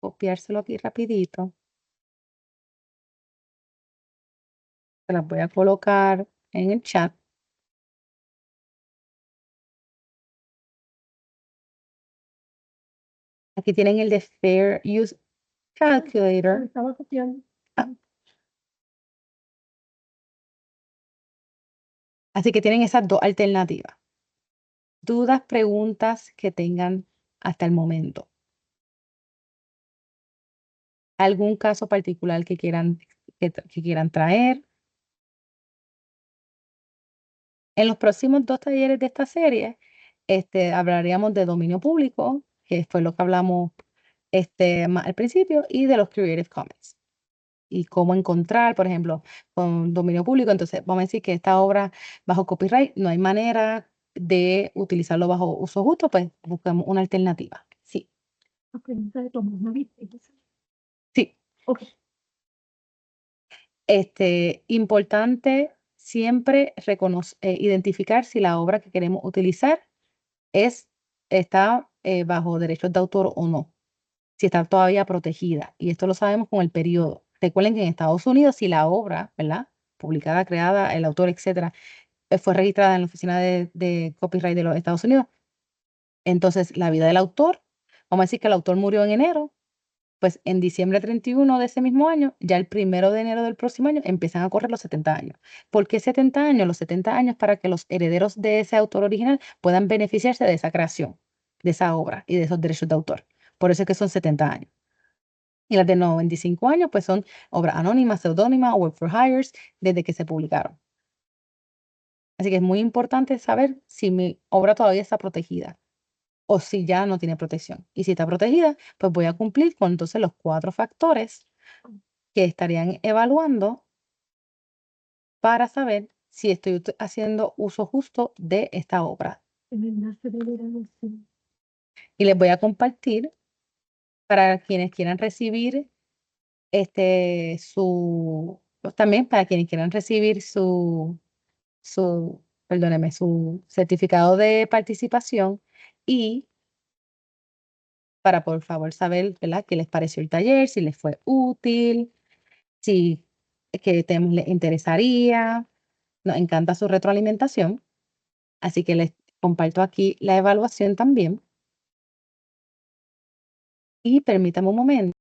copiárselo aquí rapidito. Se las voy a colocar en el chat. Aquí tienen el de Fair Use Lo Calculator. estaba copiando. Así que tienen esas dos alternativas. Dudas, preguntas que tengan hasta el momento. ¿Algún caso particular que quieran traer? En los próximos 2 talleres de esta serie, hablaríamos de dominio público, que fue lo que hablamos más al principio, y de los Creative Commons. Y cómo encontrar, por ejemplo, con dominio público. Entonces, vamos a decir que esta obra bajo copyright no hay manera de utilizarlo bajo uso justo, pues buscamos una alternativa. Sí, La pregunta de Tomás, ¿la viste? sí. Ok. Importante siempre identificar si la obra que queremos utilizar está bajo derechos de autor o no, si está todavía protegida. Y esto lo sabemos con el periodo. Recuerden que en Estados Unidos, si la obra, ¿verdad?, publicada, creada, el autor, etcétera, fue registrada en la Oficina de Copyright de los Estados Unidos, entonces la vida del autor, vamos a decir que el autor murió en enero, pues en diciembre 31 de ese mismo año, ya el 1 de enero del próximo año, empiezan a correr los 70 años. ¿Por qué 70 años? Los 70 años para que los herederos de ese autor original puedan beneficiarse de esa creación, de esa obra y de esos derechos de autor. Por eso es que son 70 años. Y las de 95 años, pues son obras anónimas, seudónimas o work for hires desde que se publicaron. Así que es muy importante saber si mi obra todavía está protegida o si ya no tiene protección. Y si está protegida, pues voy a cumplir con entonces los 4 factores que estarían evaluando para saber si estoy haciendo uso justo de esta obra. El enlace de verano, sí. Y les voy a compartir para quienes quieran recibir también para quienes quieran recibir perdóneme, su certificado de participación, y para por favor saber, ¿verdad?, qué les pareció el taller, si les fue útil, si qué temas les interesaría. Nos encanta su retroalimentación, así que les comparto aquí la evaluación también. Y permítame un momento.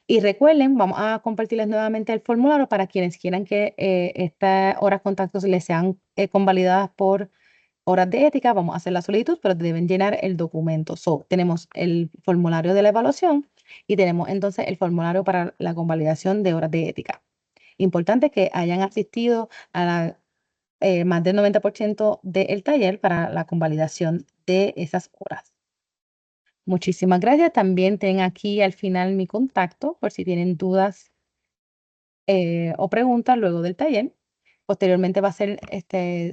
Y recuerden, vamos a compartirles nuevamente el formulario para quienes quieran que estas horas contactos les sean convalidadas por horas de ética. Vamos a hacer la solicitud, pero deben llenar el documento. Tenemos el formulario de la evaluación y tenemos entonces el formulario para la convalidación de horas de ética. Importante que hayan asistido a más del 90% del taller para la convalidación de esas horas. Muchísimas gracias. También tienen aquí al final mi contacto por si tienen dudas o preguntas luego del taller. Posteriormente va a ser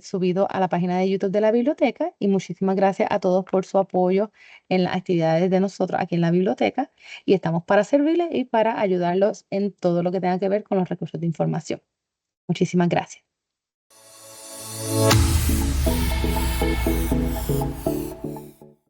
subido a la página de YouTube de la biblioteca, y muchísimas gracias a todos por su apoyo en las actividades de nosotros aquí en la biblioteca, y estamos para servirles y para ayudarlos en todo lo que tenga que ver con los recursos de información. Muchísimas gracias.